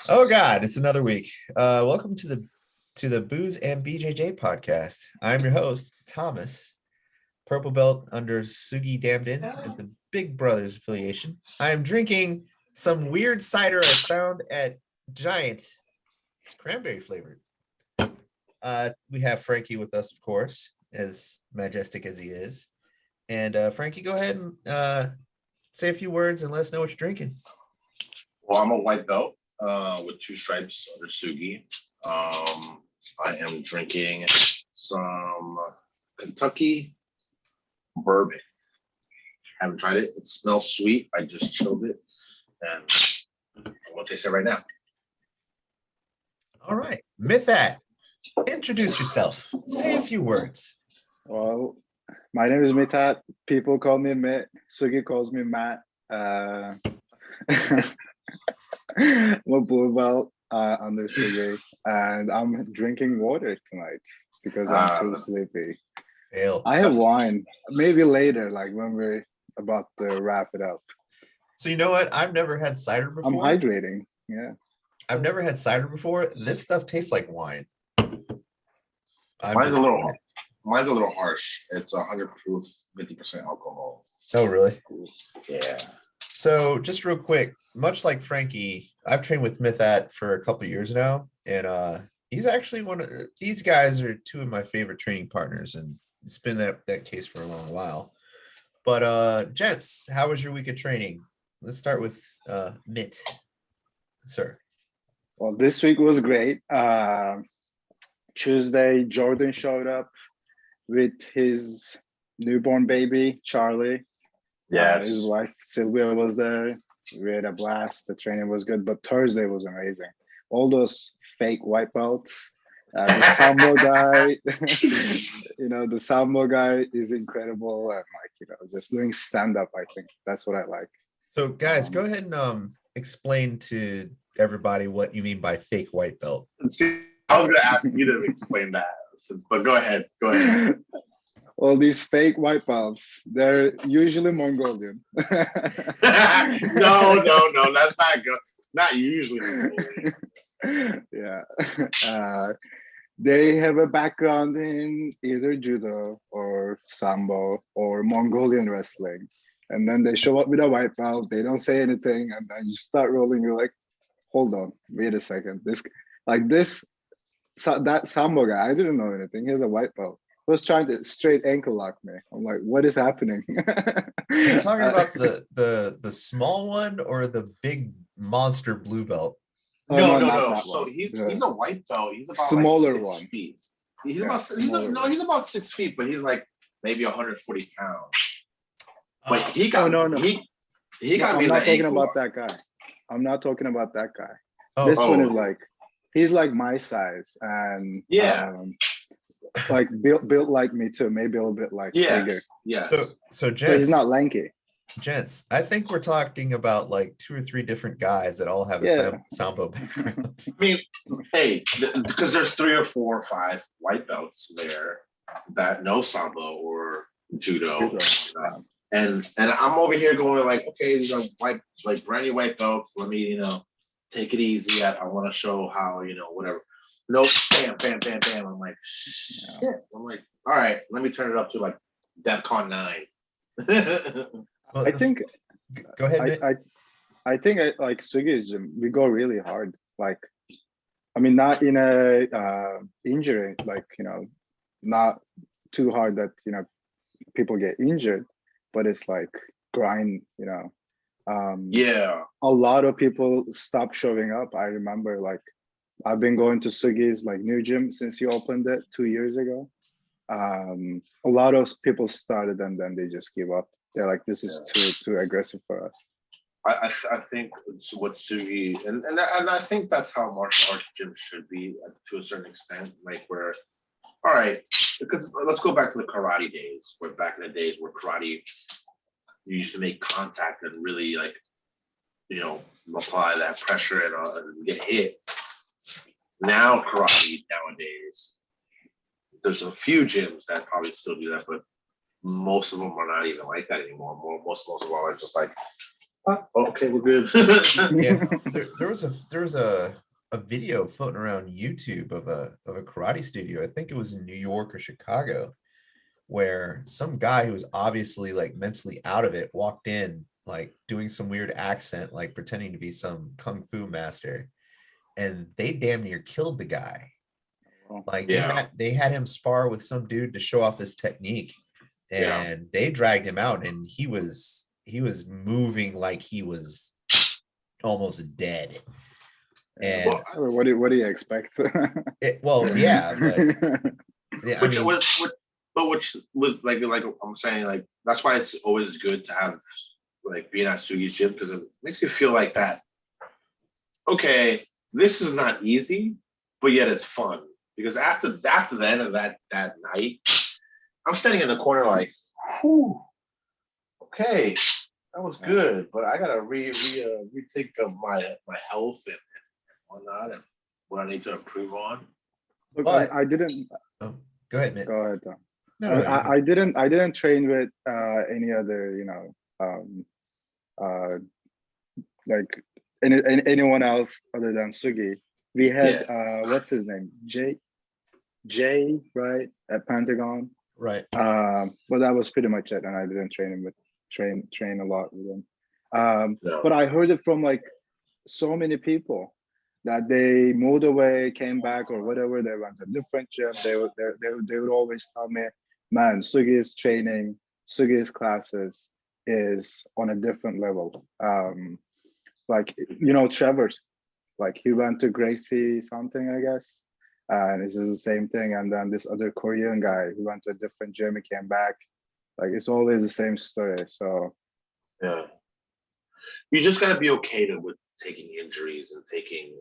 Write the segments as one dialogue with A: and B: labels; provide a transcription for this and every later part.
A: Oh God, it's another week. Welcome to the Booze and BJJ podcast. I'm your host, Thomas, purple belt under Sugi Damned In at the Big Brothers affiliation. I am drinking some weird cider I found at Giant. It's cranberry flavored. We have Frankie with us, of course, as majestic as he is. And Frankie, go ahead and say a few words and let us know what you're drinking.
B: Well, I'm a white belt with two stripes under Sugi. I am drinking some Kentucky bourbon. Haven't tried it. It smells sweet. I just chilled it, and I'm gonna taste it right now.
A: All right, Mithat, introduce yourself. Say a few words.
C: Well, my name is Mithat. People call me Mit. Sugi calls me Matt. I'm a blue belt under Sugi, and I'm drinking water tonight because I'm too sleepy.
A: Fail.
C: I have wine. Maybe later, like when we're about to wrap it up.
A: So you know what? I've never had cider before.
C: I'm hydrating. Yeah.
A: I've never had cider before. This stuff tastes like wine.
B: Mine's a little harsh. It's 100 proof, 50% alcohol.
A: Oh, really?
B: Yeah.
A: So just real quick, much like Frankie, I've trained with Mithat for a couple of years now, and he's actually these guys are two of my favorite training partners, and it's been that case for a long while. But gents, how was your week of training? Let's start with Mitt, sir.
C: Well, this week was great. Tuesday, Jordan showed up with his newborn baby, Charlie.
B: Yes.
C: His wife, Sylvia, was there. We had a blast. The training was good, but Thursday was amazing. All those fake white belts. The Sambo guy, the Sambo guy is incredible. And just doing stand-up, I think that's what I like.
A: So guys, go ahead and explain to everybody what you mean by fake white belt.
B: See, I was going to ask you to explain that, but go ahead.
C: Well, these fake white belts, they're usually Mongolian.
B: No, that's not good. Not usually Mongolian.
C: Yeah. They have a background in either judo or sambo or Mongolian wrestling. And then they show up with a white belt. They don't say anything. And then you start rolling. You're like, hold on, wait a second. That sambo guy, I didn't know anything. He has a white belt. He was trying to straight ankle lock me. I'm like, what is happening?
A: Are you talking about the small one or the big monster blue belt?
B: No. So he's a white belt. He's about
C: smaller
B: like 6
C: one.
B: feet. He's about 6 feet, but he's like maybe 140 pounds. But he got he got me.
C: I'm not talking about that guy. I'm not talking about that guy.
A: This
C: one is like, he's like my size and like built like me too, maybe a little bit like bigger.
B: Yeah.
A: So gents,
C: but he's not lanky.
A: Gents, I think we're talking about like 2 or 3 different guys that all have a sambo background.
B: I mean, hey, because there's 3 or 4 or 5 white belts there that know sambo or judo. And I'm over here going like, okay, these are white, like brand new white belts. Let me, take it easy. I want to show how, whatever. Nope, bam. I'm like, shit. I'm like, all right, let me turn it up to like DEFCON 9.
A: Well,
C: I think.
A: Go ahead.
C: I think like Sugi's gym, we go really hard. Like, I mean, not in a injury, like not too hard that people get injured, but it's like grind. A lot of people stop showing up. I remember like I've been going to Sugi's like new gym since you opened it 2 years ago. A lot of people started and then they just give up. They're like, this is too aggressive for us.
B: I think what Sugi and I think that's how martial arts gyms should be to a certain extent. Like where, all right, because let's go back to the karate days, where back in the days where karate you used to make contact and really like, apply that pressure and get hit. Now karate nowadays, there's a few gyms that probably still do that, but most of them are not even like that anymore. Most of them are just like, Okay, we're good.
A: Yeah, there was a video floating around YouTube of a karate studio. I think it was in New York or Chicago, where some guy who was obviously like mentally out of it walked in, like doing some weird accent, like pretending to be some kung fu master, and they damn near killed the guy. Like
B: Yeah.
A: they had him spar with some dude to show off his technique,
B: Yeah.
A: and they dragged him out, and he was moving like he was almost dead. And
B: Well,
C: what do you expect?
A: well, yeah, but yeah, I mean,
B: which with like I'm saying, like that's why it's always good to have like being at Sugi's gym, because it makes you feel like that. Okay, this is not easy, but yet it's fun, because after the end of that night, I'm standing in the corner like, whew, okay, that was good, but I gotta rethink of my health and whatnot, and what I need to improve on.
C: Look,
A: but
C: I didn't.
A: oh, go ahead, Mitt.
C: Go ahead, Tom.
A: No,
C: I didn't train with any other, like anyone else other than Sugi. We had what's his name, Jay, right, at Pentagon.
A: right.
C: But that was pretty much it, and I didn't train a lot with him.
B: No.
C: But I heard it from like so many people that they moved away, came back, or whatever. They went to a different gym. They would always tell me, man, Sugi's training, Sugi's classes is on a different level. Like, Trevor, like he went to Gracie something, I guess. And this is the same thing. And then this other Korean guy who went to a different gym, he came back. Like, it's always the same story. So
B: yeah, you just gotta be okay with taking injuries and taking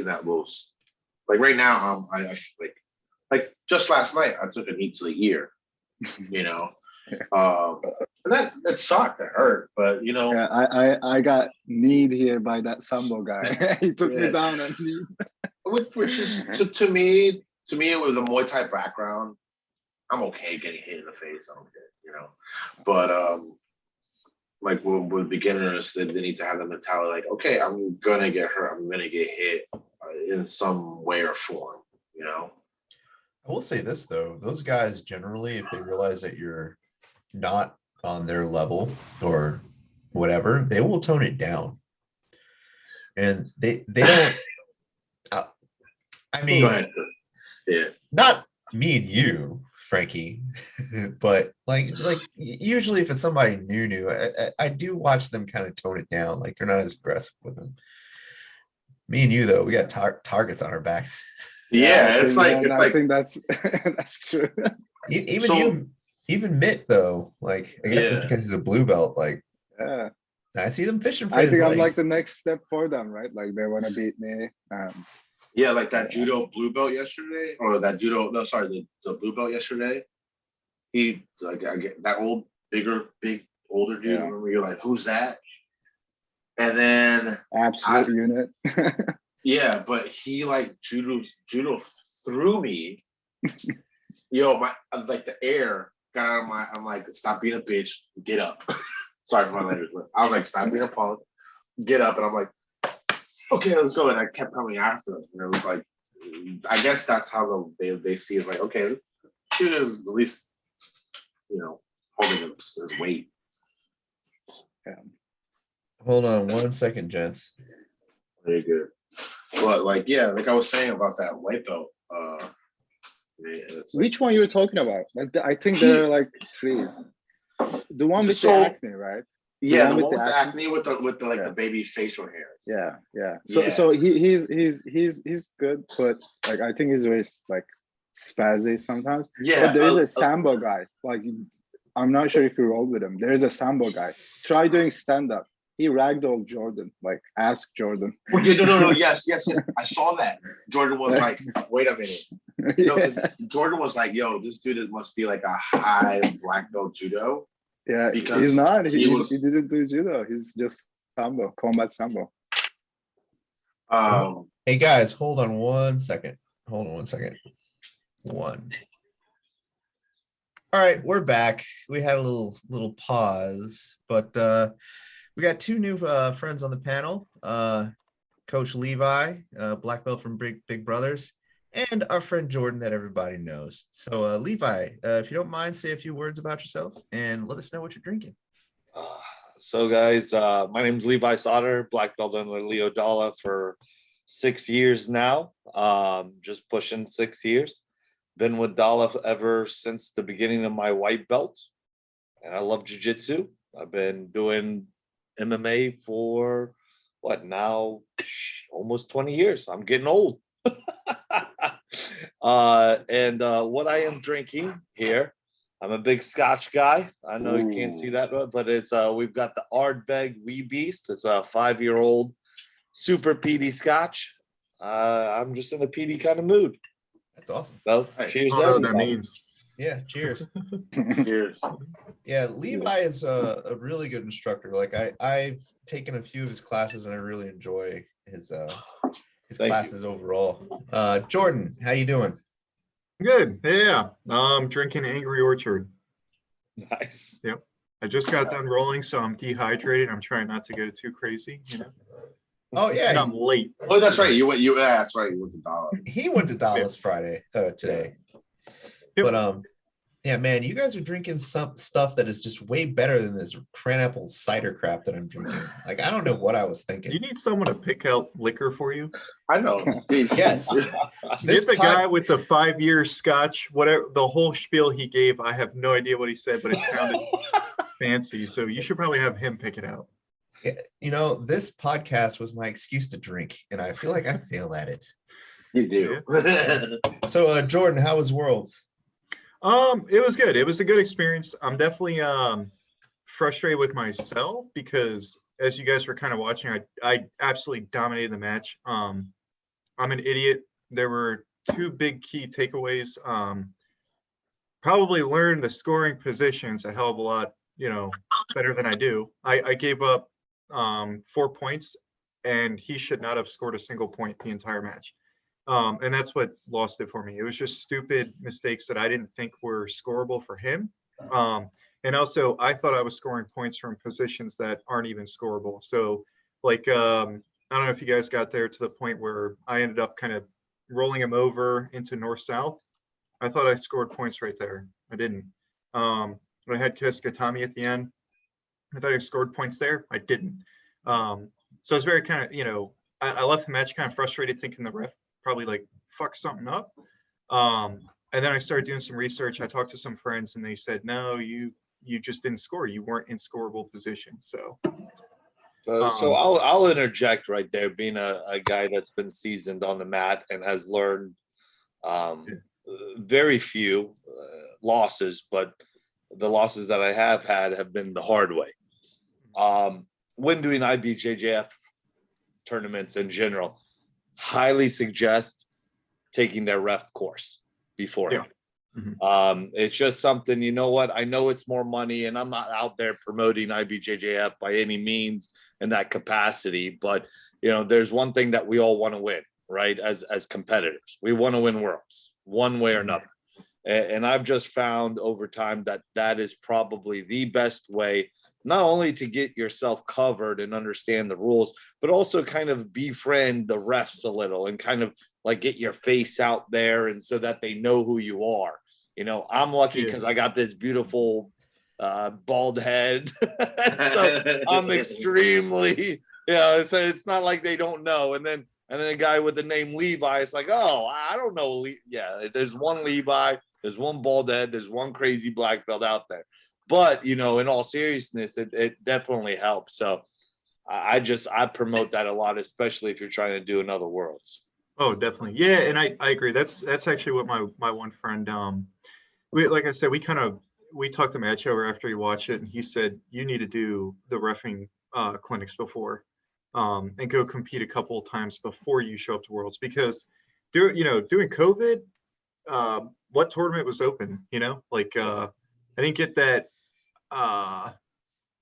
B: that little, like right now, I like just last night I took a knee to the ear, and that sucked, it hurt, but
C: yeah, I got kneed here by that Sambo guy. He took me down and kneed.
B: which is to me with a Muay Thai background, I'm okay getting hit in the face. I don't care, but like with beginners, they need to have the mentality like, okay, I'm gonna get hurt, I'm gonna get hit in some way or form.
A: I will say this though, those guys generally, if they realize that you're not on their level or whatever, they will tone it down. And they don't. I mean,
B: Go ahead. Yeah.
A: not me and you, Frankie, but like usually if it's somebody new, I do watch them kind of tone it down. Like they're not as aggressive with them. Me and you though, we got targets on our backs.
B: Yeah,
C: I think that's that's true.
A: Even Mitt though, like I guess it's because he's a blue belt. Like,
C: yeah,
A: I see them fishing for
C: I
A: his
C: think
A: legs.
C: I'm like the next step for them, right? Like they want to beat me.
B: Yeah, like that judo blue belt yesterday, or that judo. No, sorry, the blue belt yesterday. He like I get that big older dude.
C: Yeah.
B: Remember, you're like, who's that? And then
C: absolute unit.
B: Yeah, but he like judo threw me. My like the air got out of my. I'm like, stop being a bitch, get up. Sorry for my language, but I was like, stop being a punk, get up, and I'm like, okay, let's go. And I kept coming after him, and it was like, I guess that's how they see it. Like, okay, this dude is at least, holding his weight.
C: Yeah.
A: Hold on 1 second, gents.
B: Very good. But like, yeah, like I was saying about that white belt.
C: Which one you're talking about? Like, I think there are like three. The one with the acne, right?
B: Yeah, the one with the acne with the like the baby facial hair.
C: Yeah. So he's good, but like I think he's very like spazzy sometimes.
B: Yeah.
C: But there is a Sambo guy. Like I'm not sure if you roll with him. There is a Sambo guy. Try doing stand up. He ragdolled Jordan. Like ask Jordan.
B: Oh, yeah, no. Yes. I saw that. Jordan was like, wait a minute. Jordan was like, yo, this dude must be like a high black belt judo.
C: Yeah,
B: because
C: he's not. He didn't do judo. He's just Sambo, combat Sambo.
A: Hey guys, hold on 1 second. One. All right, we're back. We had a little pause, but We got two new friends on the panel. Coach Levi, Black Belt from Big Brothers, and our friend Jordan that everybody knows. So Levi, if you don't mind, say a few words about yourself and let us know what you're drinking.
D: So guys, my name's Levi Sadr, Black Belt under Leo Dalla for 6 years now, just pushing 6 years. Been with Dalla ever since the beginning of my white belt, and I love Jiu-Jitsu. I've been doing MMA for what now? Almost 20 years. I'm getting old. And what I am drinking here, I'm a big Scotch guy. I know you can't see that, but it's we've got the Ardbeg Wee Beast. It's a 5-year-old super peaty Scotch. I'm just in a peaty kind of mood.
A: That's awesome.
D: So cheers,
E: I don't know what that
D: everybody.
E: means.
A: Yeah, cheers.
B: Cheers.
A: Yeah, Levi is a really good instructor. Like I've taken a few of his classes and I really enjoy his
D: Thank
A: classes overall. Jordan, how you doing?
E: Good. Yeah. I'm drinking Angry Orchard.
D: Nice.
E: I just got done rolling, so I'm dehydrated. I'm trying not to go too crazy, you know.
A: Oh
E: And
A: yeah,
E: I'm late.
B: Oh, that's right. That's right. You went to Dollar.
A: he went to Dallas today.
E: Yep.
A: But yeah, man, you guys are drinking some stuff that is just way better than this cranapple cider crap that I'm drinking. Like I don't know what I was
E: Do
A: thinking.
E: you need someone to pick out liquor for you?
B: I know.
A: Yes. This
E: Get the
A: pod-
E: guy with the 5-year Scotch, whatever the whole spiel he gave. I have no idea what he said, but it sounded fancy. So you should probably have him pick it out.
A: You know, this podcast was my excuse to drink, and I feel like I fail at it.
B: You do.
A: So, Jordan, how was Worlds?
E: It was good. It was a good experience. I'm definitely frustrated with myself because as you guys were kind of watching, I absolutely dominated the match. I'm an idiot. There were two big key takeaways. Probably learned the scoring positions a hell of a lot, you know, better than I do. I gave up 4 points, and he should not have scored a single point the entire match. And that's what lost it for me. It was just stupid mistakes that I didn't think were scorable for him. And also, I thought I was scoring points from positions that aren't even scorable. So, like, I don't know if you guys got there to the point where I ended up kind of rolling him over into north-south. I thought I scored points right there. I didn't. I had Keskatami at the end. I thought I scored points there. I didn't. So it's very kind of, you know, I left the match kind of frustrated, thinking the ref probably like fucked something up. And then I started doing some research. I talked to some friends, and they said, no, you just didn't score. You weren't in scoreable position. So
D: So I'll interject right there, being a guy that's been seasoned on the mat and has learned very few losses, but the losses that I have had have been the hard way. When doing IBJJF tournaments in general, highly suggest taking their ref course beforehand. It's just something, you know what? I know it's more money, and I'm not out there promoting IBJJF by any means in that capacity, but you know, there's one thing that we all want to win, right? As competitors, we want to win worlds one way or another. And I've just found over time that that is probably the best way, not only to get yourself covered and understand the rules, but also kind of befriend the refs a little and kind of like get your face out there, and so that they know who you are. You know, I'm lucky because I got this beautiful bald head. So I'm extremely, you know, so it's not like they don't know. And then a guy with the name Levi, it's like, oh, I don't know. Yeah, there's one Levi, there's one bald head, there's one crazy black belt out there. But, you know, in all seriousness, it definitely helps. So I promote that a lot, especially if you're trying to do another worlds.
E: Oh, definitely. Yeah, and I agree. That's actually what my one friend, like I said, we talked the match over after he watched it, and he said, you need to do the reffing clinics before, and go compete a couple of times before you show up to Worlds, because during COVID, what tournament was open? You know, like I didn't get that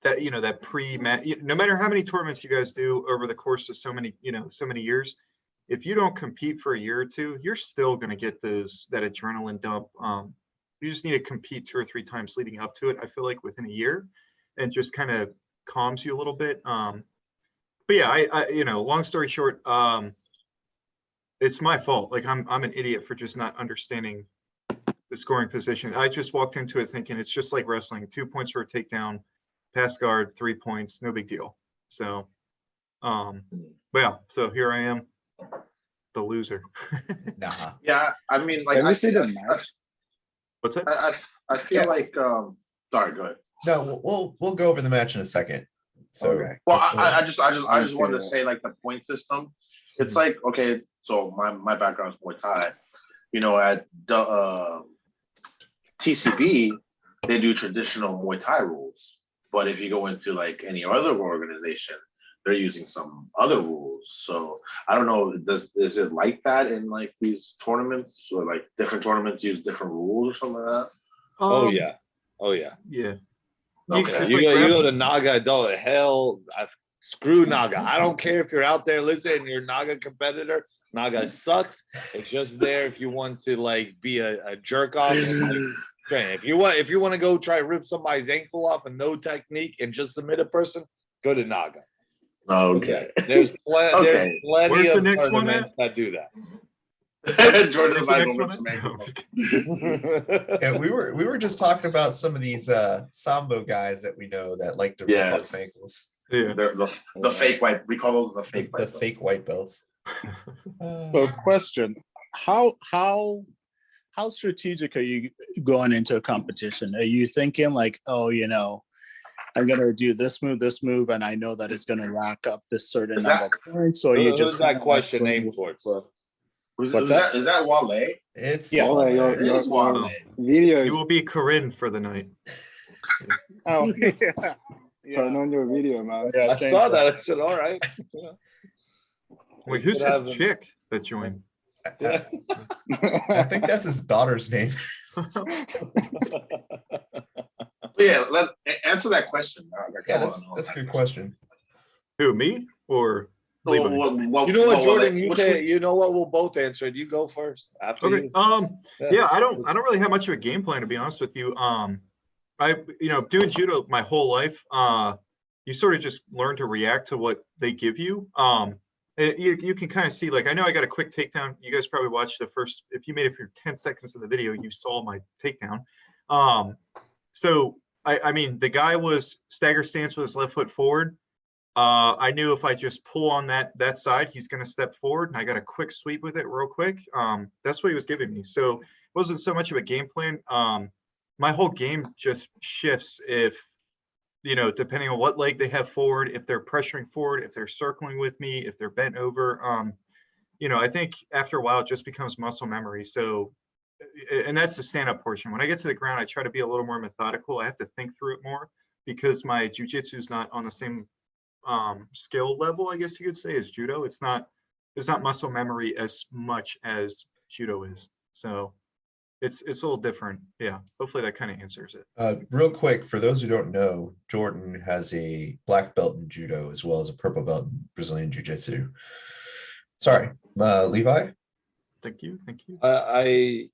E: that pre-match. No matter how many tournaments you guys do over the course of so many years, if you don't compete for a year or two, you're still going to get that adrenaline dump. You just need to compete 2 or 3 times leading up to it, I feel like, within a year, and just kind of calms you a little bit. But yeah, I you know, long story short, it's my fault. Like I'm an idiot for just not understanding the scoring position. I just walked into it thinking it's just like wrestling, 2 points for a takedown, pass guard, 3 points, no big deal. So, but yeah, so here I am, the loser.
A: Nah.
B: Yeah, I mean, like
C: Can
B: I
C: we see the
B: see,
C: match?
E: What's that?
B: I feel
A: Yeah.
B: like sorry, go ahead.
A: No, we'll go over the match in a second. So
C: Okay.
B: Well, I just
C: I see
B: wanted to
C: that.
B: say like the point system. It's like, okay, so my background is Muay Thai. You know, at the TCB, they do traditional Muay Thai rules. But if you go into like any other organization, they're using some other rules. So I don't know, is it like that in like these tournaments, or like different tournaments use different rules or something like that?
D: Oh yeah. Oh yeah.
E: Yeah.
B: Okay.
E: Just
D: You,
E: like
D: go, you
E: grab-
D: go to Naga, don't hell. Screw Naga. I don't care if you're out there listening, you're a Naga competitor. Naga sucks. It's just there if you want to like be a jerk off. And, like, train. If you want to go try to rip somebody's ankle off and no technique and just submit a person, go to Naga.
B: Okay.
D: There's plenty
B: Okay.
E: Where's the
D: of
E: next one
D: tournaments that do that.
B: Jordan's
E: Where's the
B: not
E: next
B: gonna
E: one
B: rip
E: at?
B: some ankles.
A: yeah, we were just talking about some of these Sambo guys that we know that like to rip
B: Yes.
A: off ankles.
E: Yeah.
B: They're the fake white. We call those the fake
A: The
B: white.
A: fake white belts.
F: So question, how strategic are you going into a competition? Are you thinking like, oh, you know, I'm gonna do this move, and I know that it's gonna rack up this certain
B: Is
F: number of points, or you
D: Who's
F: just
D: that question aimed towards?
F: What's that?
B: Is that Wale?
A: It's
F: Yeah.
C: Wale,
A: Wale.
B: It is Wale.
C: Video
E: You
C: is
E: will be Corinne for the night.
F: Oh, yeah.
C: turn on your video, man.
F: Yeah,
D: I
F: change
D: saw that. I said, all right.
E: Wait,
D: You
E: who's
D: could
E: this
D: have him.
E: chick that joined?
D: Yeah.
A: I think that's his daughter's name.
B: Yeah, let's answer that question.
A: Yeah, that's a good question.
E: Who, me or Levi?
D: You know what, Jordan? You know what? We'll both answer it. You go first. After
E: Okay.
D: you.
E: Yeah, I don't really have much of a game plan, to be honest with you. Doing judo my whole life, you sort of just learn to react to what they give you. You can kind of see, like, I know I got a quick takedown. You guys probably watched the first, if you made it for 10 seconds of the video, you saw my takedown. So I mean, the guy was stagger stance with his left foot forward. I knew if I just pull on that side, he's going to step forward, and I got a quick sweep with it real quick. That's what he was giving me. So it wasn't so much of a game plan. My whole game just shifts if, you know, depending on what leg they have forward, if they're pressuring forward, if they're circling with me, if they're bent over. You know, I think after a while it just becomes muscle memory. So, and that's the stand-up portion. When I get to the ground, I try to be a little more methodical. I have to think through it more because my jiu-jitsu is not on the same skill level, I guess you could say, as judo. It's not muscle memory as much as judo is. So it's a little different. Yeah, hopefully that kind of answers it.
A: Real quick, for those who don't know, Jordan has a black belt in judo as well as a purple belt in Brazilian jiu-jitsu. Sorry, Levi.
E: Thank you.
D: I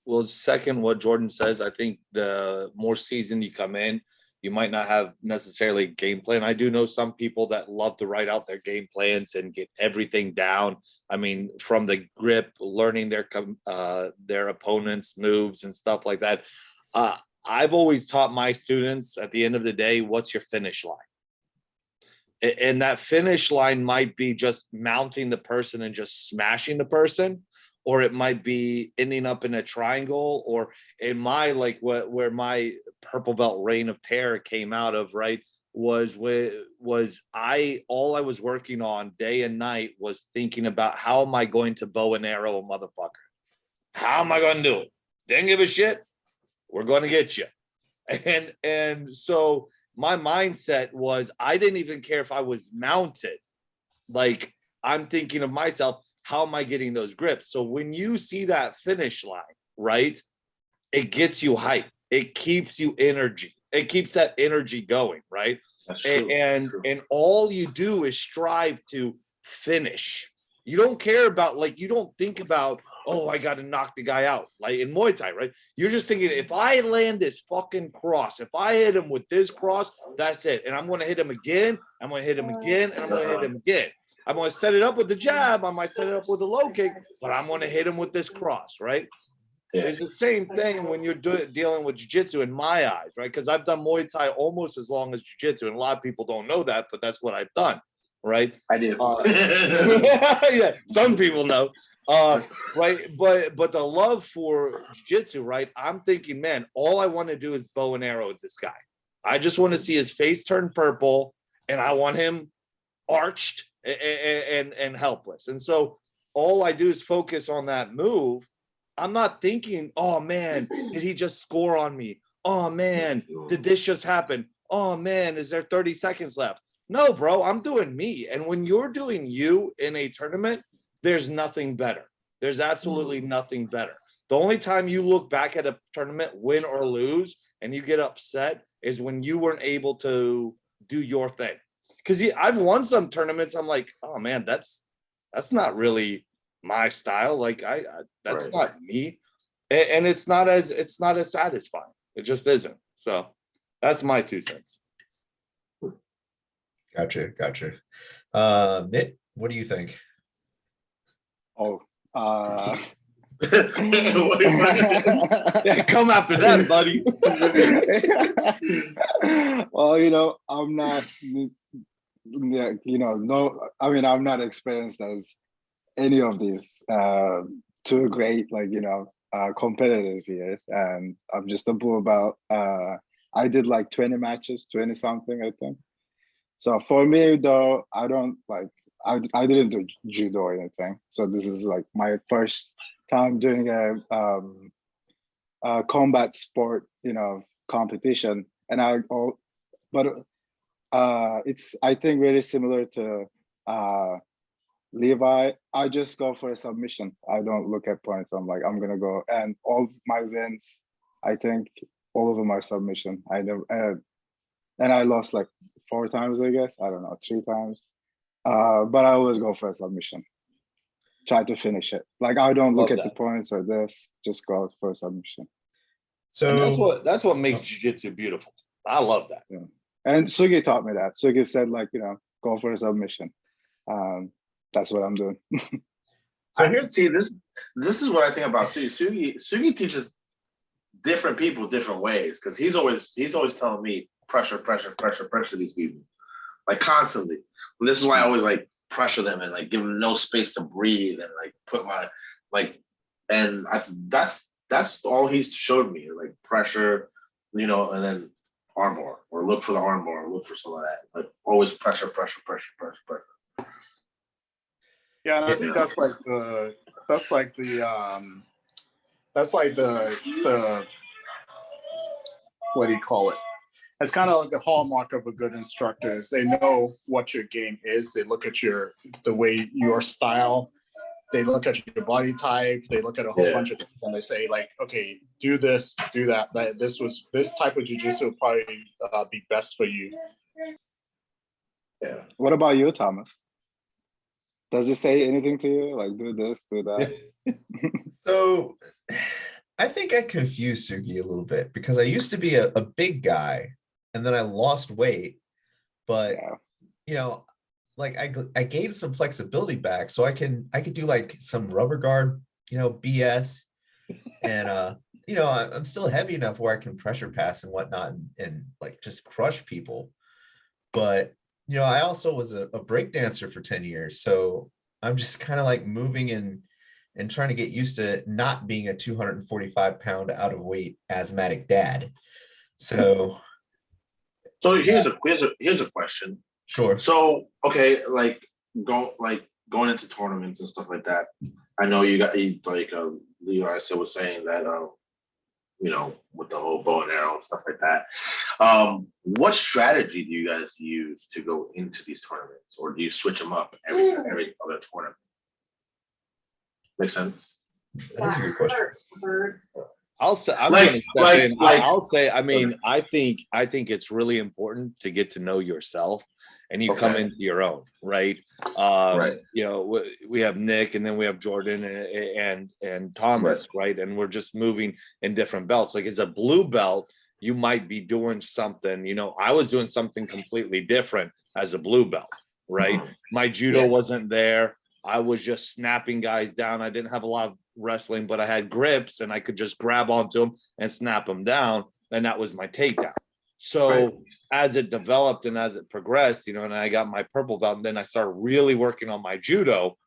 D: will second what Jordan says. I think the more seasoned you come in, you might not have necessarily a game plan. I do know some people that love to write out their game plans and get everything down. I mean, from the grip, learning their opponent's moves and stuff like that. I've always taught my students at the end of the day, what's your finish line? And that finish line might be just mounting the person and just smashing the person, or it might be ending up in a triangle, or in my, like, where my purple belt reign of terror came out of, right, was all I was working on day and night was thinking about how am I going to bow and arrow a motherfucker? How am I going to do it? Didn't give a shit. We're going to get you. And so my mindset was, I didn't even care if I was mounted. Like, I'm thinking of myself, how am I getting those grips? So when you see that finish line, right, it gets you hype. It keeps you energy. It keeps that energy going, right?
B: That's true.
D: And all you do is strive to finish. You don't care about, like, you don't think about, oh, I got to knock the guy out. Like in Muay Thai, right? You're just thinking, if I land this fucking cross, if I hit him with this cross, that's it. And I'm going to hit him again. I'm going to hit him again. And I'm going to hit him again. I'm going to set it up with the jab. I might set it up with a low kick, but I'm going to hit him with this cross, right?
B: Yeah.
D: It's the same thing when you're dealing with jiu-jitsu in my eyes, right? Because I've done Muay Thai almost as long as jiu-jitsu, and a lot of people don't know that, but that's what I've done, right?
B: I do.
D: Yeah, some people know, right? But the love for jiu-jitsu, right? I'm thinking, man, all I want to do is bow and arrow with this guy. I just want to see his face turn purple, and I want him arched and helpless. And so all I do is focus on that move. I'm not thinking, oh man, did he just score on me? Oh man, did this just happen? Oh man, is there 30 seconds left? No, bro, I'm doing me. And when you're doing you in a tournament, there's nothing better. There's absolutely nothing better. The only time you look back at a tournament, win or lose, and you get upset is when you weren't able to do your thing. Because I've won some tournaments. I'm like, oh man, that's not really my style. Like that's
B: Right.
D: not me. And it's not as satisfying. It just isn't. So that's my 2 cents.
A: Gotcha. Mitt, what do you think?
C: Oh,
D: Yeah, come after that, buddy.
C: well, I'm not, yeah, no, I mean, I'm not experienced as any of these two great, competitors here, and I'm just a bull about. I did like 20 matches, 20 something, I think. So for me, though, I don't I didn't do judo or anything. So this is like my first time doing a combat sport, competition. And it's, I think, very similar to Levi. I just go for a submission. I don't look at points. I'm like, I'm gonna go, and all my wins, I think all of them are submission. I never, and I lost like 4 times, I guess. I don't know, 3 times. But I always go for a submission. Try to finish it. Like, I don't look at the points or this. Just go for a submission.
A: So
D: and that's what makes jiu-jitsu beautiful. I love that.
C: Yeah. And Sugi taught me that. Sugi said, go for a submission. That's what I'm doing.
B: So here's this is what I think about Sugi. Sugi teaches different people different ways, because he's always telling me pressure these people, like constantly. And this is why I always pressure them and give them no space to breathe, and put my and that's all he's showed me, pressure, and then armbar, or look for the armbar, or look for some of that, always pressure.
F: Yeah, and I think that's like the what do you call it? It's kind of like the hallmark of a good instructor is they know what your game is. They look at the way your style, they look at your body type, they look at a whole bunch of things, and they say okay, do this, do that. This type of jiu-jitsu will probably be best for you.
B: Yeah.
C: What about you, Thomas? Does it say anything to you? Do this, do that?
A: So I think I confused Sugi a little bit, because I used to be a big guy, and then I lost weight, but I gained some flexibility back, so I could do some rubber guard, BS, and I'm still heavy enough where I can pressure pass and whatnot, and just crush people. But I also was a break dancer for 10 years, so I'm just kind of moving and trying to get used to not being a 245-pound out of weight asthmatic dad. So
B: here's a question.
A: Sure.
B: So okay, going into tournaments and stuff like that. I know Levi was saying that with the whole bow and arrow and stuff like that. What strategy do you guys use to go into these tournaments, or do you switch them up every other tournament? Make sense?
A: That is a good question.
D: I'll say. I think it's really important to get to know yourself and you come
B: Okay.
D: into your own, right?
B: Right.
D: You know, we have Nick, and then we have Jordan and Thomas, right? And we're just moving in different belts. Like as a blue belt, you might be doing something, you know, I was doing something completely different as a blue belt, right? My judo wasn't there. I was just snapping guys down. I didn't have a lot of wrestling, but I had grips and I could just grab onto them and snap them down. And that was my takedown. So as it developed and as it progressed, you know, and I got my purple belt, and then I started really working on my judo,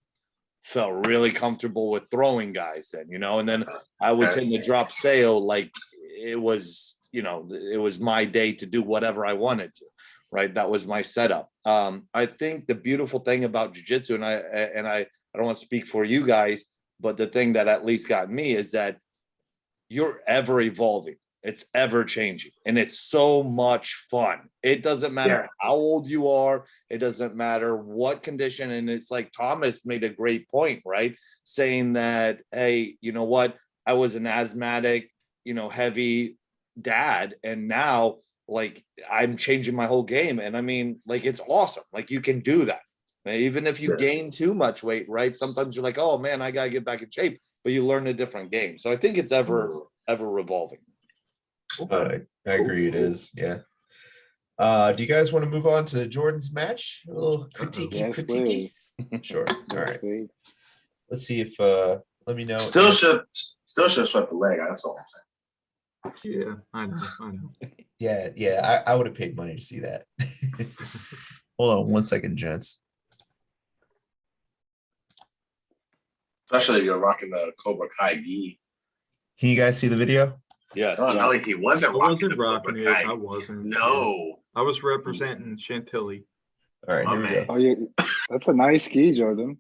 D: felt really comfortable with throwing guys then, you know, and then I was hitting the drop sale like it was, you know, it was my day to do whatever I wanted to, right? That was my setup. I think the beautiful thing about jiu-jitsu, and I don't want to speak for you guys, but the thing that at least got me is that you're ever evolving. It's ever changing, and it's so much fun. It doesn't matter how old you are. It doesn't matter what condition. And it's like Thomas made a great point, right? Saying that, hey, you know what? I was an asthmatic, you know, heavy dad, and now like I'm changing my whole game. And I mean, like, it's awesome. Like you can do that. Even if you gain too much weight, right? Sometimes you're like, oh man, I gotta get back in shape, but you learn a different game. So I think it's ever revolving.
A: I agree. It is. Yeah. Do you guys want to move on to Jordan's match? A little critique.
C: Yes, please.
A: Sure. All
C: Yes,
A: right.
C: please.
A: Let's see if let me know.
B: Still should swept the leg. That's all I'm saying.
E: Yeah, I know.
A: Yeah. I would have paid money to see that. Hold on 1 second, gents.
B: Especially if you're rocking the Cobra Kai gi.
A: Can you guys see the video?
D: Yeah.
B: Oh no, he wasn't
E: I
B: rocking
E: wasn't
B: the
E: rocking
B: Cobra
E: it.
B: Kai.
E: I wasn't.
B: No.
E: I was representing Chantilly.
A: All right,
B: My
A: here we
B: man.
A: go.
C: Oh, yeah, that's a nice ski, Jordan.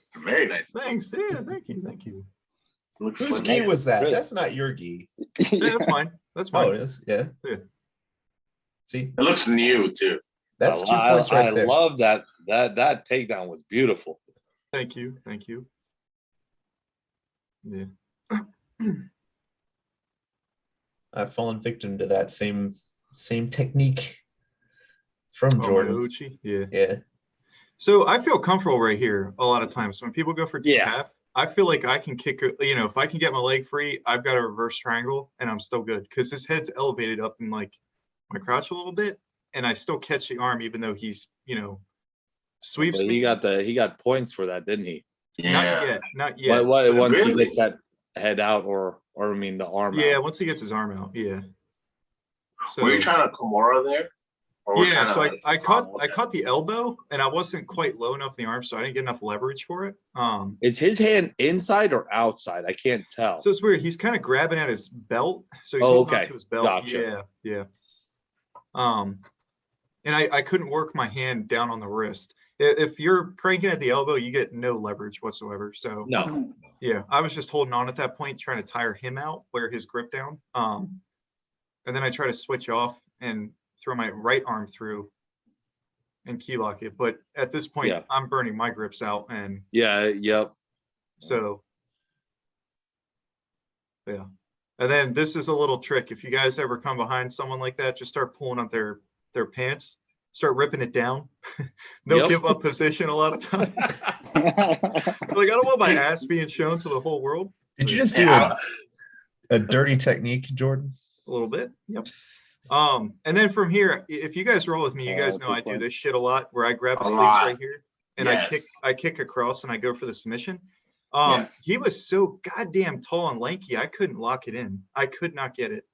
B: It's very nice.
E: Thanks. Yeah, thank you.
B: Looks
A: Whose
B: slim
A: gi
B: man.
A: was that?
D: Great.
A: That's not your gi.
E: Yeah, that's mine. That's
A: Oh,
E: mine.
A: it is. Yeah.
E: Yeah.
A: See,
B: It looks new too.
A: that's 2 points right there.
D: I love that takedown was beautiful.
E: Thank you. Yeah.
A: I've fallen victim to that same technique from
E: Oh,
A: Jordan.
E: Uchi. Yeah.
A: Yeah.
E: So I feel comfortable right here a lot of times. When people go for half, I feel like I can kick, you know, if I can get my leg free, I've got a reverse triangle and I'm still good because his head's elevated up in like my crotch a little bit, and I still catch the arm even though he's, you know, sweeps
D: But
E: me.
D: he got points for that, didn't he?
E: Not yet.
D: What once
B: Really?
D: he gets that head out, or I mean the arm
E: Yeah,
D: out.
E: once he gets his arm out, yeah. So
B: Were you trying to Kimura there? Or were you
E: yeah,
B: trying
E: so
B: to,
E: I caught the elbow and I wasn't quite low enough in the arm, so I didn't get enough leverage for it.
D: Is his hand inside or outside? I can't tell.
E: So it's weird. He's kind of grabbing at his belt, so he's
D: Oh,
E: holding
D: okay.
E: onto his belt.
D: Gotcha.
E: Yeah. And I couldn't work my hand down on the wrist. If you're cranking at the elbow, you get no leverage whatsoever. So
D: No.
E: yeah, I was just holding on at that point, trying to tire him out, wear his grip down. And then I try to switch off and throw my right arm through and key lock it. But at this point,
D: Yeah.
E: I'm burning my grips out, and
D: Yep.
E: so yeah. And then this is a little trick. If you guys ever come behind someone like that, just start pulling up their pants, start ripping it down. They'll
D: Yep.
E: give up position a lot of times. Like, I don't want my ass being shown to the whole world.
A: Did you just do a dirty technique, Jordan?
E: A little bit. Yep. And then from here, if you guys roll with me, you guys know
C: good
E: I do
C: point.
E: this shit a lot where I grab the
B: A
E: sleeves
B: lot.
E: right here and
B: Yes.
E: I kick across and I go for the submission.
B: Yes.
E: He was so goddamn tall and lanky, I couldn't lock it in. I could not get it.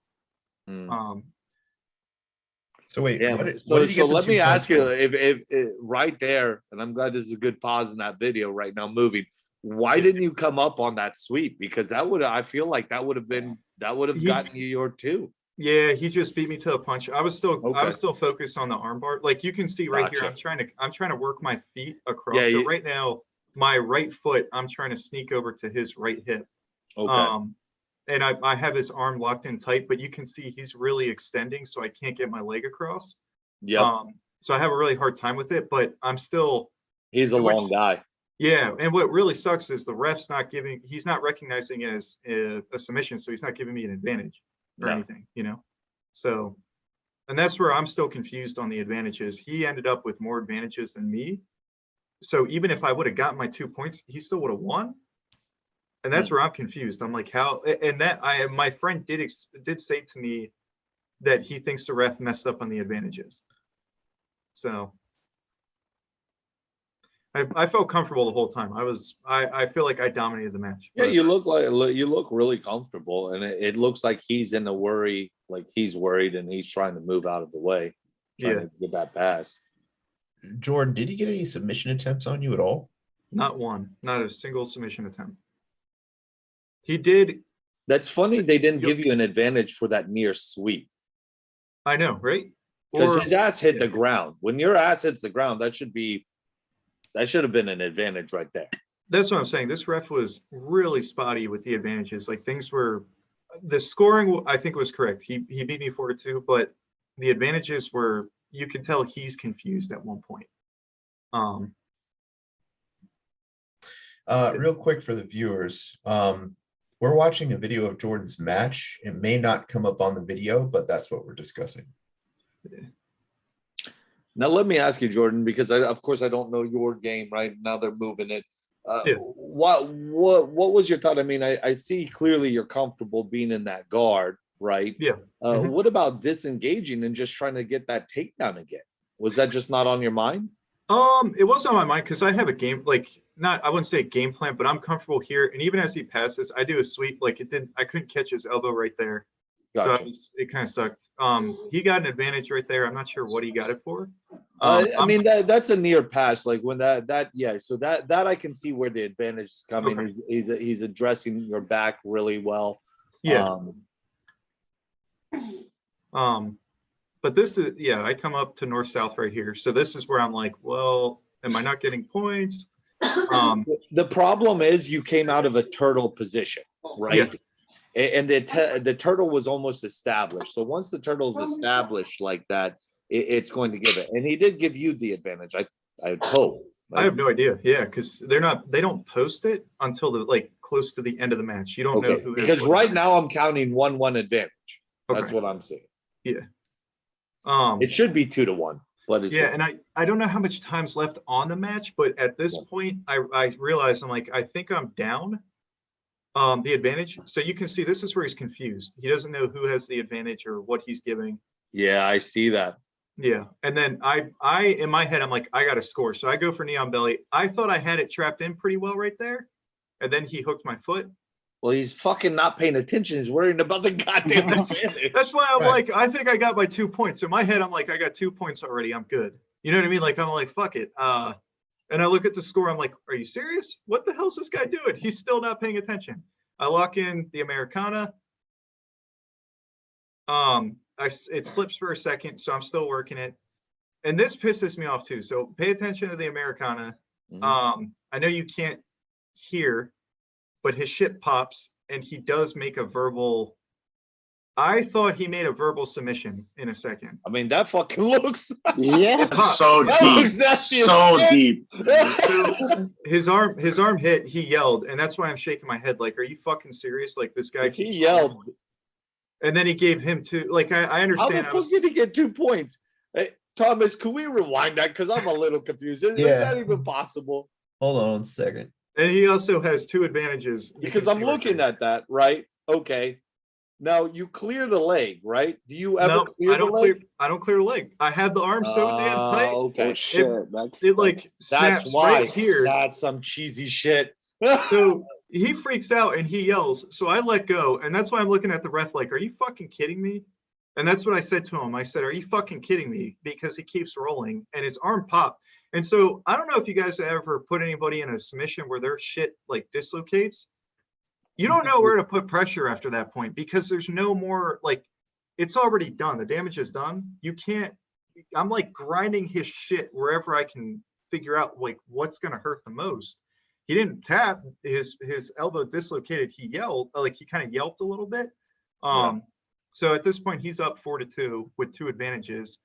A: So wait,
D: Yeah.
A: what did
D: So
A: you get the
D: let
A: 2
D: me
A: points
D: ask you,
A: for?
D: if right there, and I'm glad this is a good pause in that video right now moving. Why didn't you come up on that sweep? Because I feel like that would have gotten you your 2.
E: Yeah, he just beat me to a punch. I was still
D: Okay.
E: focused on the armbar. Like you can see right here,
D: Gotcha.
E: I'm trying to work my feet across.
D: Yeah,
E: so right now, my right foot, I'm trying to sneak over to his right hip.
D: Okay.
E: And I have his arm locked in tight, but you can see he's really extending, so I can't get my leg across.
D: Yep.
E: So I have a really hard time with it, but I'm still,
D: He's a long guy.
E: yeah. And what really sucks is the ref's he's not recognizing it as a submission, so he's not giving me an advantage or
D: No.
E: anything, you know? So And that's where I'm still confused on the advantages. He ended up with more advantages than me. So even if I would have gotten my 2 points, he still would have won. And that's where I'm confused. I'm like, how? And my friend did say to me that he thinks the ref messed up on the advantages. So I felt comfortable the whole time. I feel like I dominated the match.
D: Yeah, you look really comfortable, and it looks like he's in a worry, like he's worried and he's trying to move out of the way, trying to get that pass.
A: Jordan, did he get any submission attempts on you at all?
E: Not one, not a single submission attempt. He did.
D: That's funny. They didn't give you an advantage for that near sweep.
E: I know, right?
D: Because his ass hit the ground. When your ass hits the ground, that should have been an advantage right there.
E: That's what I'm saying. This ref was really spotty with the advantages. Like the scoring, I think was correct. He beat me 4-2, but the advantages were, you can tell he's confused at one point.
A: Real quick for the viewers, we're watching a video of Jordan's match. It may not come up on the video, but that's what we're discussing.
D: Now, let me ask you, Jordan, because of course I don't know your game right now. They're moving it. What was your thought? I mean, I see clearly you're comfortable being in that guard, right?
E: Yeah.
D: What about disengaging and just trying to get that takedown again? Was that just not on your mind?
E: It was on my mind because I have a game, I wouldn't say a game plan, but I'm comfortable here. And even as he passes, I do a sweep. I couldn't catch his elbow right there.
D: Gotcha.
E: So it kind of sucked. He got an advantage right there. I'm not sure what he got it for.
D: I mean, that's a near pass. Like when so that I can see where the advantage is coming. Okay. He's addressing your back really well.
E: Yeah. But this is, I come up to north-south right here. So this is where I'm like, well, am I not getting points?
D: The problem is you came out of a turtle position, right? Yeah. And the turtle was almost established. So once the turtle is established like that, it's going to give it. And he did give you the advantage, I hope.
E: I have no idea. Yeah, because they don't post it until close to the end of the match. You don't know who has.
D: Because right now I'm counting 1-1 advantage. That's what I'm seeing.
E: Yeah.
D: It should be 2-1, but it's
E: and I don't know how much time's left on the match, but at this point I realize I'm like, I think I'm down the advantage. So you can see this is where he's confused. He doesn't know who has the advantage or what he's giving.
D: Yeah, I see that.
E: Yeah. And then I in my head, I'm like, I got to score. So I go for knee on belly. I thought I had it trapped in pretty well right there. And then he hooked my foot.
D: Well, he's fucking not paying attention. He's worrying about the goddamn advantage.
E: That's why I'm like, I think I got my 2 points. In my head, I'm like, I got 2 points already. I'm good. You know what I mean? I'm like, fuck it. And I look at the score. I'm like, are you serious? What the hell's this guy doing? He's still not paying attention. I lock in the Americana. It slips for a second, so I'm still working it. And this pisses me off too. So pay attention to the Americana. Mm-hmm. I know you can't hear, but his shit pops and he does make a verbal. I thought he made a verbal submission in a second.
D: I mean, that fucking looks.
C: Yeah,
B: so deep. So deep.
E: So his arm hit. He yelled, and that's why I'm shaking my head. Like, are you fucking serious? Like this guy.
D: He yelled,
E: and then he gave him 2. Like I understand.
D: How the fuck did he get 2 points? Hey, Thomas, can we rewind that? Because I'm a little confused. Is that even possible?
A: Hold on a second.
E: And he also has 2 advantages.
D: Because I'm looking at that, right? Okay. Now you clear the leg, right? Do you ever clear the leg?
E: I don't clear the leg. I have the arm so damn tight.
D: Okay.
C: Oh, shit.
E: It snaps right here.
D: That's some cheesy shit.
E: So he freaks out and he yells. So I let go. And that's why I'm looking at the ref like, are you fucking kidding me? And that's what I said to him. I said, are you fucking kidding me? Because he keeps rolling and his arm popped. And so I don't know if you guys ever put anybody in a submission where their shit dislocates. You don't know where to put pressure after that point because there's no more, it's already done. The damage is done. You can't, I'm grinding his shit wherever I can figure out what's going to hurt the most. He didn't tap, his elbow dislocated. He yelled, he kind of yelped a little bit. So at this point he's up 4-2 with 2 advantages.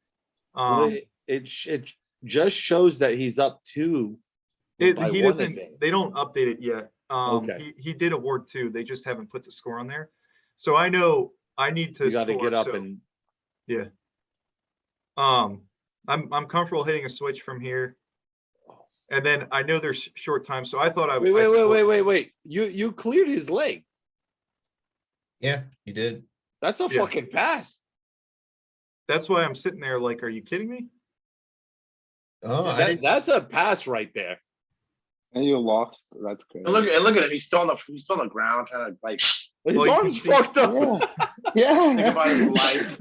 D: It just shows that he's up 2.
E: He doesn't, they don't update it yet. He did award 2. They just haven't put the score on there. So I know I need to.
D: You got to get up and.
E: Yeah. I'm comfortable hitting a switch from here. And then I know there's short time, so I thought
D: Wait. You cleared his leg.
A: Yeah, you did.
D: That's a fucking pass.
E: That's why I'm sitting there like, are you kidding me?
A: Oh, I didn't.
D: That's a pass right there.
C: And you lost. That's crazy.
B: And look at him. He's still on the ground trying to like
D: His
E: Well, you
D: arm's
E: can see-
D: fucked up.
C: Yeah.
B: think about his life.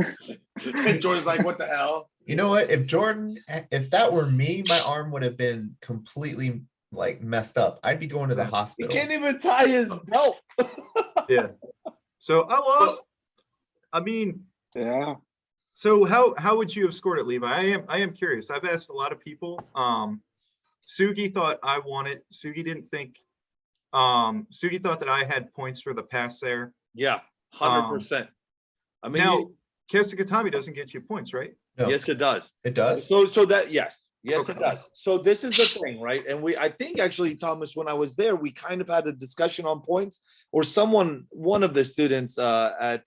B: And Jordan's like, what the hell?
A: You know what? If that were me, my arm would have been completely like messed up. I'd be going to the
D: He
A: hospital.
D: can't even tie his belt.
E: Yeah. So I lost. I mean,
C: Yeah.
E: so how would you have scored it, Levi? I am curious. I've asked a lot of people. Sugi thought I won it. Sugi didn't think. Sugi thought that I had points for the pass there.
D: Yeah, 100%. I mean,
E: Now, Kesikatami doesn't get you points, right?
A: No,
D: yes, it does.
A: it does.
D: So that yes, it
E: Okay.
D: does. So this is the thing, right? And I think actually, Thomas, when I was there, we kind of had a discussion on points, or one of the students at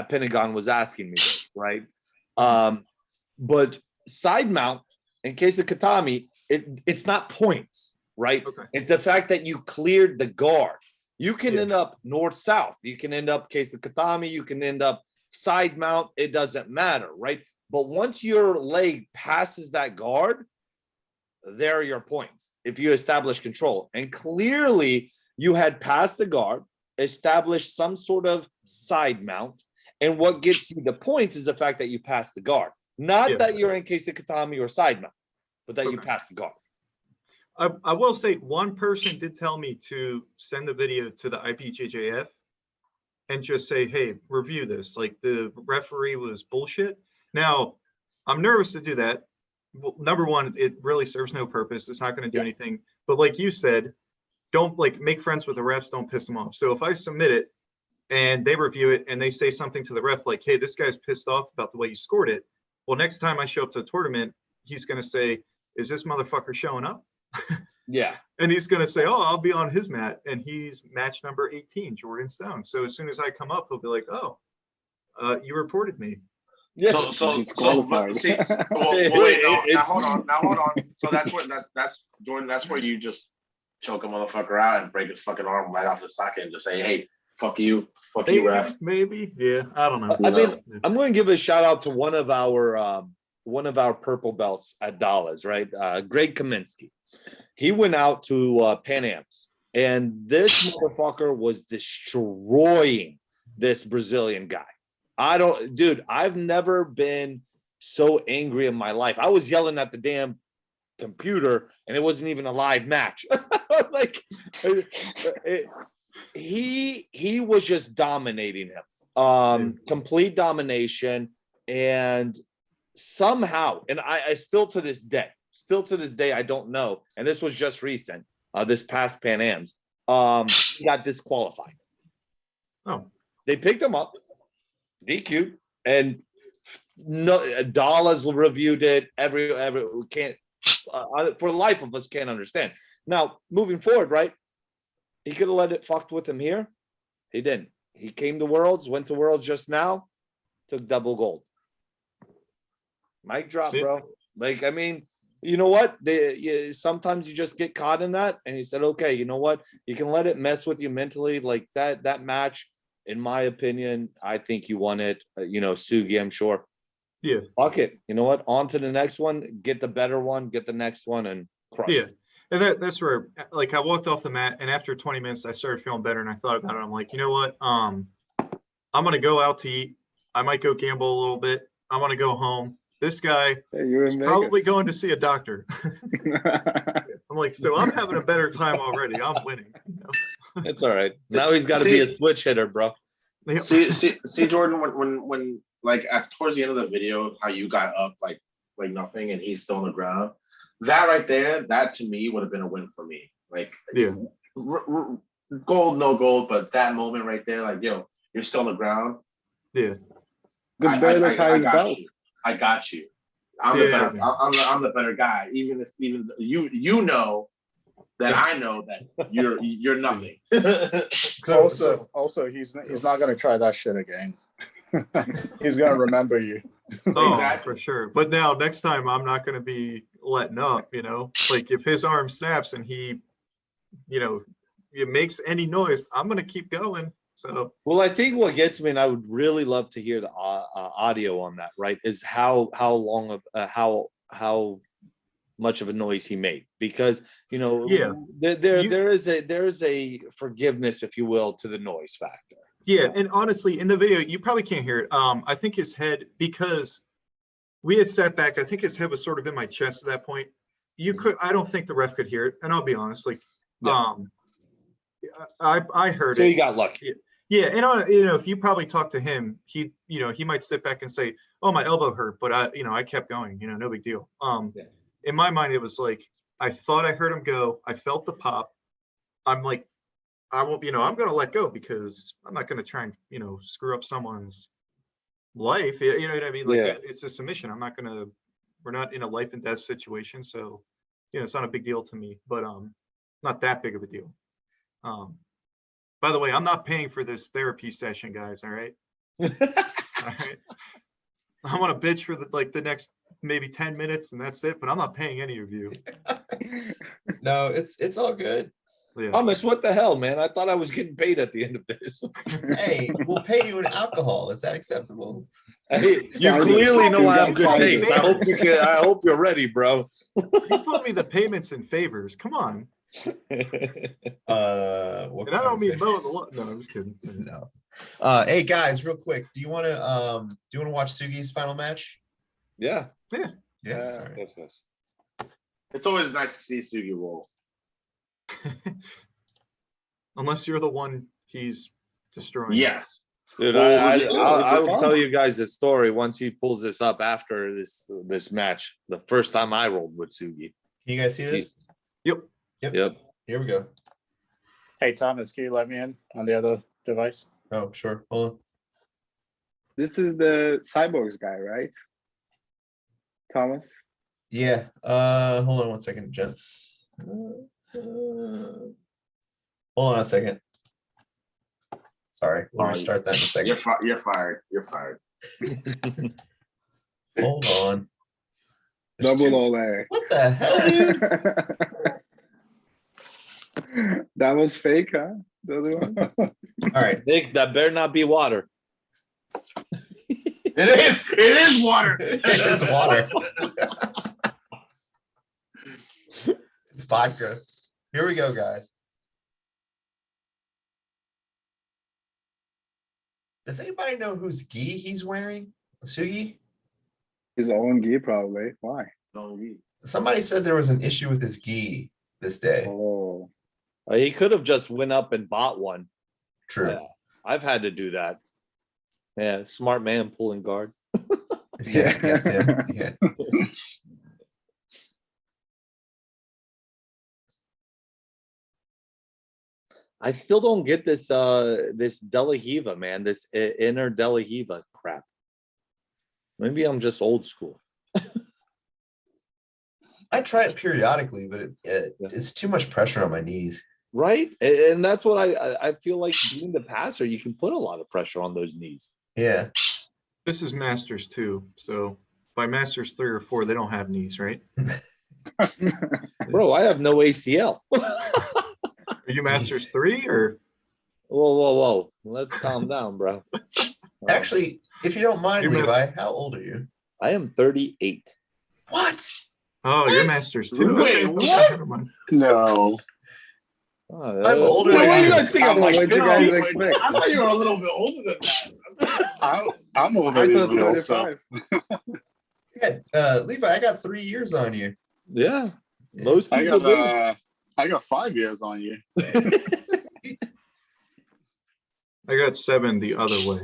D: Pentagon was asking me this, right? But side mount in case of Katami, it's not points, right?
E: Okay.
D: It's the fact that you cleared the guard. You can
E: Yeah.
D: end up north-south. You can end up case of Katami. You can end up side mount. It doesn't matter, right? But once your leg passes that guard, there are your points if you establish control. And clearly you had passed the guard, established some sort of side mount. And what gets you the points is the fact that you passed the guard. Not
E: Yeah.
D: that you're in case of Katami or side mount, but that you
E: Okay.
D: passed the guard.
E: I will say one person did tell me to send the video to the IPJJF and just say, hey, review this. Like the referee was bullshit. Now, I'm nervous to do that. Well, number one, it really serves no purpose. It's not going to do anything. But like you said, don't like make friends with the refs. Don't piss them off. So if I submit it and they review it and they say something to the ref like, hey, this guy's pissed off about the way you scored it. Well, next time I show up to the tournament, he's going to say, is this motherfucker showing up?
D: Yeah.
E: And he's going to say, oh, I'll be on his mat. And he's match number 18, Jordan Stone. So as soon as I come up, he'll be like, oh, you reported me.
D: Yeah.
C: He's qualified.
B: See, wait, now hold on. So that's Jordan. That's where you just choke a motherfucker out and break his fucking arm right off the socket and just say, hey, fuck you, ref.
E: Maybe. Yeah. I don't know.
D: I mean, I'm going to give a shout out to one of our purple belts at Dalla's, right? Greg Kaminski. He went out to Pan Am's, and this motherfucker was destroying this Brazilian guy. I've never been so angry in my life. I was yelling at the damn computer, and it wasn't even a live match. Like, he was just dominating him, complete domination, and somehow, and I still to this day, I don't know. And this was just recent, this past Pan Am's, he got disqualified.
E: Oh,
D: they picked him up, DQ, and no, Dalla's reviewed it. We can't, for the life of us, can't understand. Now, moving forward, right? He could have let it fucked with him here. He didn't. He came to Worlds, went to Worlds just now, took double gold. Mic drop, bro. Like, I mean, you know what? Sometimes you just get caught in that. And he said, okay, you know what? You can let it mess with you mentally. Like that match, in my opinion, I think you won it. Sugi, I'm sure.
E: yeah.
D: Fuck it. You know what? On to the next one. Get the better one. Get the next one and crush.
E: Yeah. And that's where, like, I walked off the mat, and after 20 minutes, I started feeling better, and I thought about it. I'm like, you know what? I'm going to go out to eat. I might go gamble a little bit. I want to go home. This guy is probably going to see a doctor. I'm like, so I'm having a better time already. I'm winning.
D: It's all right. Now he's got to be a switch hitter, bro.
B: See, Jordan, when like towards the end of the video, how you got up like nothing and he's still on the ground. That right there, that to me would have been a win for me. Like,
E: yeah,
B: gold, no gold, but that moment right there, like, yo, you're still on the ground.
E: Yeah,
C: good better to tie his belt.
B: I got you. I'm the better guy. Even you know that I know that you're nothing.
F: Also, he's not gonna try that shit again. He's gonna remember you.
E: Oh,
B: Exactly.
E: for sure. But now next time I'm not going to be letting up, like if his arm snaps and he, it makes any noise, I'm going to keep going. So,
D: Well, I think what gets me, and I would really love to hear the audio on that, right? Is how long of how much of a noise he made, because
E: Yeah.
D: there is a forgiveness, if you will, to the noise factor.
E: yeah. And honestly, in the video, you probably can't hear it. I think his head, because we had sat back, I think his head was sort of in my chest at that point. I don't think the ref could hear it. And I'll be honest, like,
D: Yeah.
E: I heard
D: So
E: it.
D: he got lucky.
E: Yeah, and if you probably talk to him, he might sit back and say, "Oh, my elbow hurt," but I kept going. No big deal.
D: Yeah.
E: In my mind, it was like I thought I heard him go. I felt the pop. I'm like, I won't. I'm gonna let go because I'm not gonna try and screw up someone's life. You know what I mean? Like
D: Yeah.
E: it's a submission. We're not in a life and death situation, so it's not a big deal to me. But not that big of a deal. By the way, I'm not paying for this therapy session, guys. All right. All right. I want to bitch for the next maybe 10 minutes and that's it, but I'm not paying any of you.
A: No, it's all good.
E: Yeah.
D: Thomas, what the hell, man? I thought I was getting paid at the end of this.
A: Hey, we'll pay you in alcohol. Is that acceptable?
D: Hey, you
C: Cider.
D: clearly know
C: He's
D: I
C: got
D: have good
C: cider.
D: taste. I hope you're ready, bro.
E: You told me the payments and favors. Come on.
A: What
E: And I
A: kind
E: don't
A: of
E: mean
A: thing?
E: mow the lawn. No, I'm just kidding.
A: No. Hey guys, real quick, do you want to watch Sugi's final match?
D: Yeah.
E: Yeah.
A: Yeah. All right.
D: Yes.
B: It's always nice to see Sugi roll.
E: Unless you're the one he's destroying.
B: Yes.
D: Dude,
B: Well,
D: I
C: it's
D: will
C: fun.
D: tell you guys the story once he pulls this up after this match. The first time I rolled with Sugi.
A: Can you guys see this?
E: Yep.
D: Yep.
A: Here we go.
F: Hey, Thomas, can you let me in on the other device?
A: Oh, sure. Hold on.
C: This is the Cyborgs guy, right? Thomas?
A: Yeah. Hold on one second, gents. Hold on a second. Sorry, we'll restart that in a second.
B: You're fired. You're fired.
A: Hold on. There's
C: Double
A: two-
C: Ole.
A: What the hell, dude?
C: That was fake, huh? The other one?
A: All right.
D: Nick, that better not be water.
B: It is water.
A: It's water. It's vodka. Here we go, guys. Does anybody know whose gi he's wearing? Sugi?
C: His own gi, probably. Why?
A: Somebody said there was an issue with his gi this day.
C: Oh.
D: He could have just went up and bought one.
A: True.
D: Yeah, I've had to do that. Yeah, smart man pulling guard.
A: Yeah, against him. Yeah.
D: I still don't get this this Della Hiva, man. This inner Della Hiva crap. Maybe I'm just old school.
A: I try it periodically, but it's too much pressure on my knees.
D: Right, and that's what I feel like. Being the passer, you can put a lot of pressure on those knees.
A: Yeah.
E: This is Masters 2. So by Masters 3 or 4, they don't have knees, right?
D: Bro, I have no ACL.
E: Are you Masters 3 or?
D: Whoa. Let's calm down, bro.
A: Actually, if you don't mind,
E: You're
A: Levi, how old are you?
D: I am 38.
A: What?
E: Oh, you're Masters 2.
B: Wait,
E: Okay,
B: what?
E: never mind.
F: No.
A: I'm older
D: What
A: than
D: do you
A: you.
D: guys think? I'm like,
C: What'd you guys expect?
B: I thought you were a little bit older than that.
F: I'm older
C: I
F: than
C: thought
F: you also.
C: 35.
A: Levi, I got 3 years on you.
D: yeah,
A: Yeah.
D: most people do.
F: I got 5 years on you.
E: I got 7 the other way.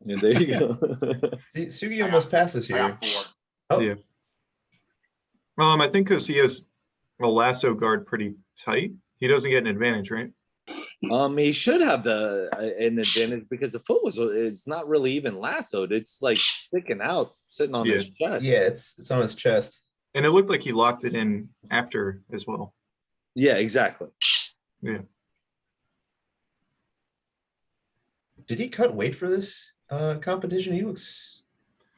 D: Yeah, there you go.
A: Sugi almost passes
B: I
A: here.
B: got 4.
A: Oh,
E: Yeah. I think because he has a lasso guard pretty tight, he doesn't get an advantage, right?
D: He should have an advantage because the foot it's not really even lassoed. It's like sticking out, sitting on his chest.
A: yeah, it's on his chest.
E: And it looked like he locked it in after as well.
D: Yeah, exactly.
E: Yeah.
A: Did he cut weight for this competition? He looks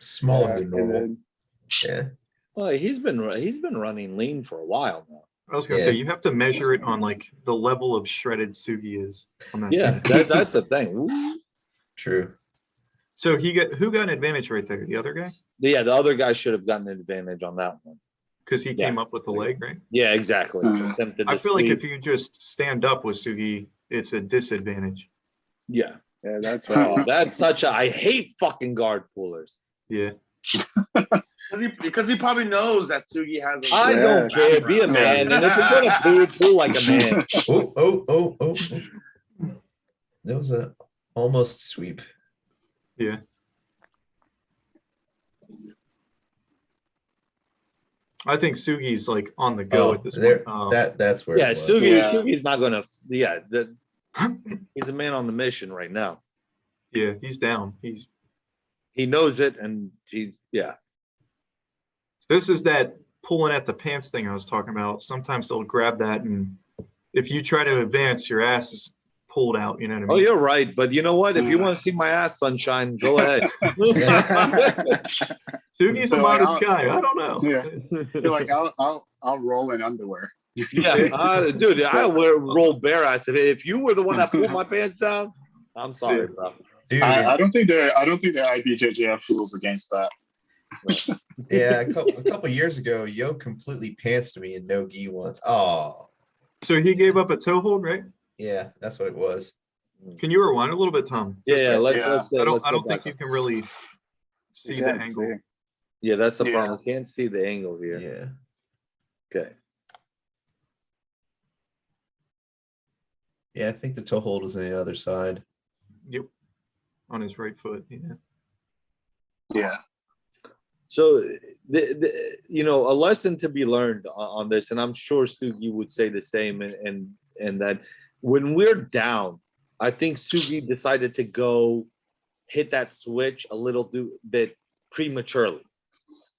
A: smaller
C: Yeah,
A: than
C: he
A: normal.
C: did.
A: Yeah.
D: Well, he's been running lean for a while now.
E: I was gonna say you have to measure it on like the level of shredded Sugi is on that.
D: Yeah, that's the thing. Ooh.
A: True.
E: So who got an advantage right there? The other guy?
D: Yeah, the other guy should have gotten an advantage on that one.
E: Because he came up with the leg, right?
D: Yeah, exactly. Attempted
E: I
D: to
E: feel like
D: sweep.
E: if you just stand up with Sugi, it's a disadvantage.
D: Yeah,
C: Yeah, that's
D: oh,
C: right.
D: that's such a. I hate fucking guard pullers.
E: Yeah.
B: Because he probably knows that Sugi has.
D: I don't care. Be a man, and if you're gonna pull like a man.
A: Oh. That was a almost sweep.
E: Yeah. I think Sugi's like on the go at this
A: there,
E: point.
A: that's where.
D: Yeah,
A: it was.
D: Sugi's not gonna. Yeah, he's a man on the mission right now.
E: Yeah, he's down.
D: He knows it, and he's
E: This is that pulling at the pants thing I was talking about. Sometimes they'll grab that, and if you try to advance, your ass is pulled out. You know what I mean?
D: Oh, you're right. But you know what? If you want to see my ass, sunshine, go ahead.
E: Sugi's a modest guy. I don't know.
F: Yeah. You're like, I'll roll in underwear.
D: Yeah, dude, I roll bare ass. If you were the one that pulled my pants down, I'm sorry, bro.
A: Dude,
F: I don't think the IBJJF rules against that.
A: yeah, a couple years ago, Yo completely pantsed me in no gi once. Oh,
E: So he gave up a toe hold, right?
A: yeah, that's what it was.
E: Can you rewind a little bit, Tom?
D: Yeah, let's
E: I
D: go
E: don't think
D: back
E: you
D: up.
E: can really see the angle.
D: Yeah, that's the
F: Yeah.
D: problem. We can't see the angle here.
A: Yeah,
D: Okay.
A: yeah, I think the toe hold was on the other side.
E: Yep. On his right foot. Yeah.
F: Yeah.
D: So, a lesson to be learned on this, and I'm sure Sugi would say the same, and that when we're down, I think Sugi decided to go hit that switch a little bit prematurely.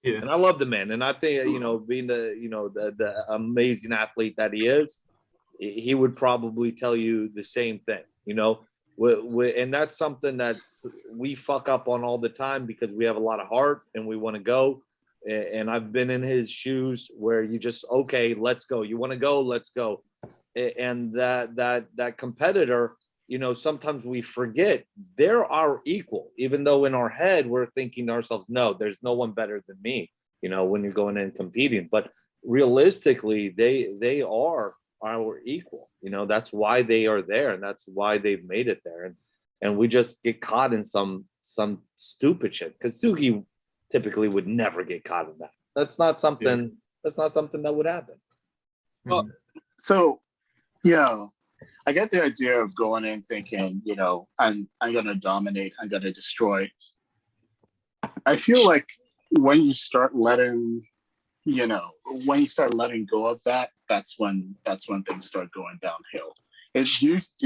E: Yeah.
D: And I love the man, and I think being the amazing athlete that he is, he would probably tell you the same thing. And that's something that we fuck up on all the time because we have a lot of heart and we want to go. And I've been in his shoes where you just, okay, let's go. You want to go? Let's go. And that competitor, sometimes we forget they're our equal, even though in our head we're thinking to ourselves, no, there's no one better than me, when you're going in and competing. But realistically, they are our equal. That's why they are there, and that's why they've made it there. And we just get caught in some stupid shit because Sugi typically would never get caught in that. That's not something. Yeah. That's not something that would happen.
F: Well, so I get the idea of going in thinking, I'm gonna dominate, I'm gonna destroy. I feel like when you start letting go of that, that's when things start going downhill. Do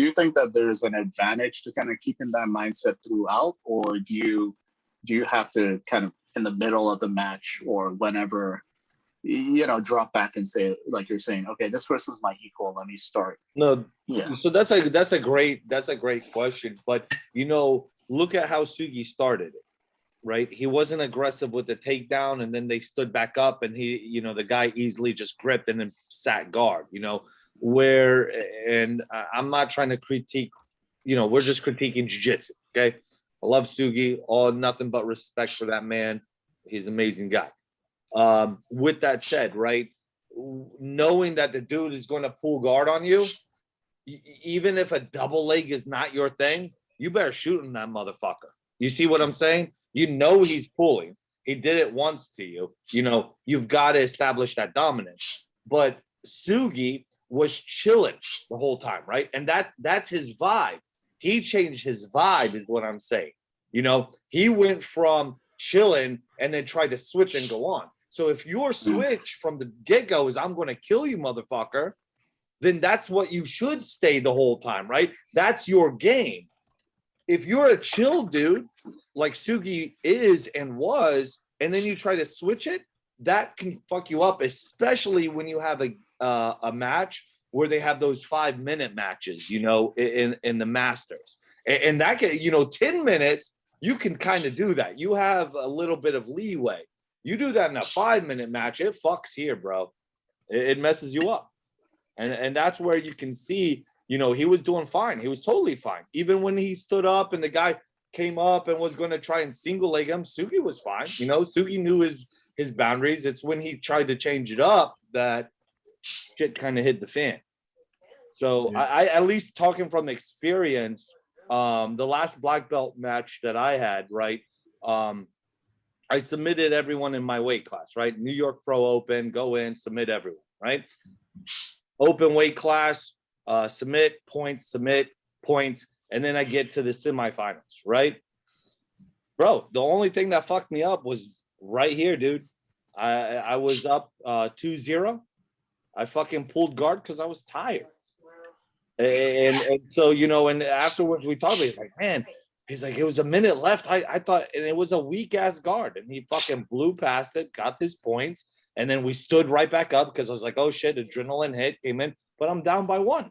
F: you think that there's an advantage to kind of keeping that mindset throughout, or do you have to kind of in the middle of the match or whenever, drop back and say, like you're saying, okay, this person's my equal, let me start?
D: No, yeah. So that's a great question. But look at how Sugi started it. Right, he wasn't aggressive with the takedown, and then they stood back up, and he, the guy easily just gripped and then sat guard. And I'm not trying to critique, we're just critiquing jiu-jitsu. Okay, I love Sugi, nothing but respect for that man. He's an amazing guy. With that said, right, knowing that the dude is going to pull guard on you, even if a double leg is not your thing, you better shoot him, that motherfucker. You see what I'm saying? He's pulling. He did it once to you. You've got to establish that dominance. But Sugi was chilling the whole time, right? And that's his vibe. He changed his vibe, is what I'm saying. He went from chilling and then tried to switch and go on. So if your switch from the get-go is I'm going to kill you, motherfucker, then that's what you should stay the whole time, right? That's your game. If you're a chill dude, like Sugi is and was, and then you try to switch it, that can fuck you up, especially when you have a match where they have those 5-minute matches, in the Masters. And that can, 10 minutes, you can kind of do that. You have a little bit of leeway. You do that in a 5-minute match, it fucks here, bro. It messes you up. And that's where you can see, you know, he was doing fine. He was totally fine. Even when he stood up and the guy came up and was going to try and single leg him, Sugi was fine. You know, Sugi knew his boundaries. It's when he tried to change it up that shit kind of hit the fan. So I at least talking from experience, the last black belt match that I had, right? I submitted everyone in my weight class, right? New York Pro Open, go in, submit everyone, right? Open weight class, submit points, and then I get to the semifinals, right? Bro, the only thing that fucked me up was right here, dude. I was up 2-0. I fucking pulled guard because I was tired. And so, you know, and afterwards we talked about it, like, man, he's like, it was a minute left. I thought, and it was a weak ass guard, and he fucking blew past it, got his points, and then we stood right back up because I was like, oh shit, adrenaline hit, came in, but I'm down by 1.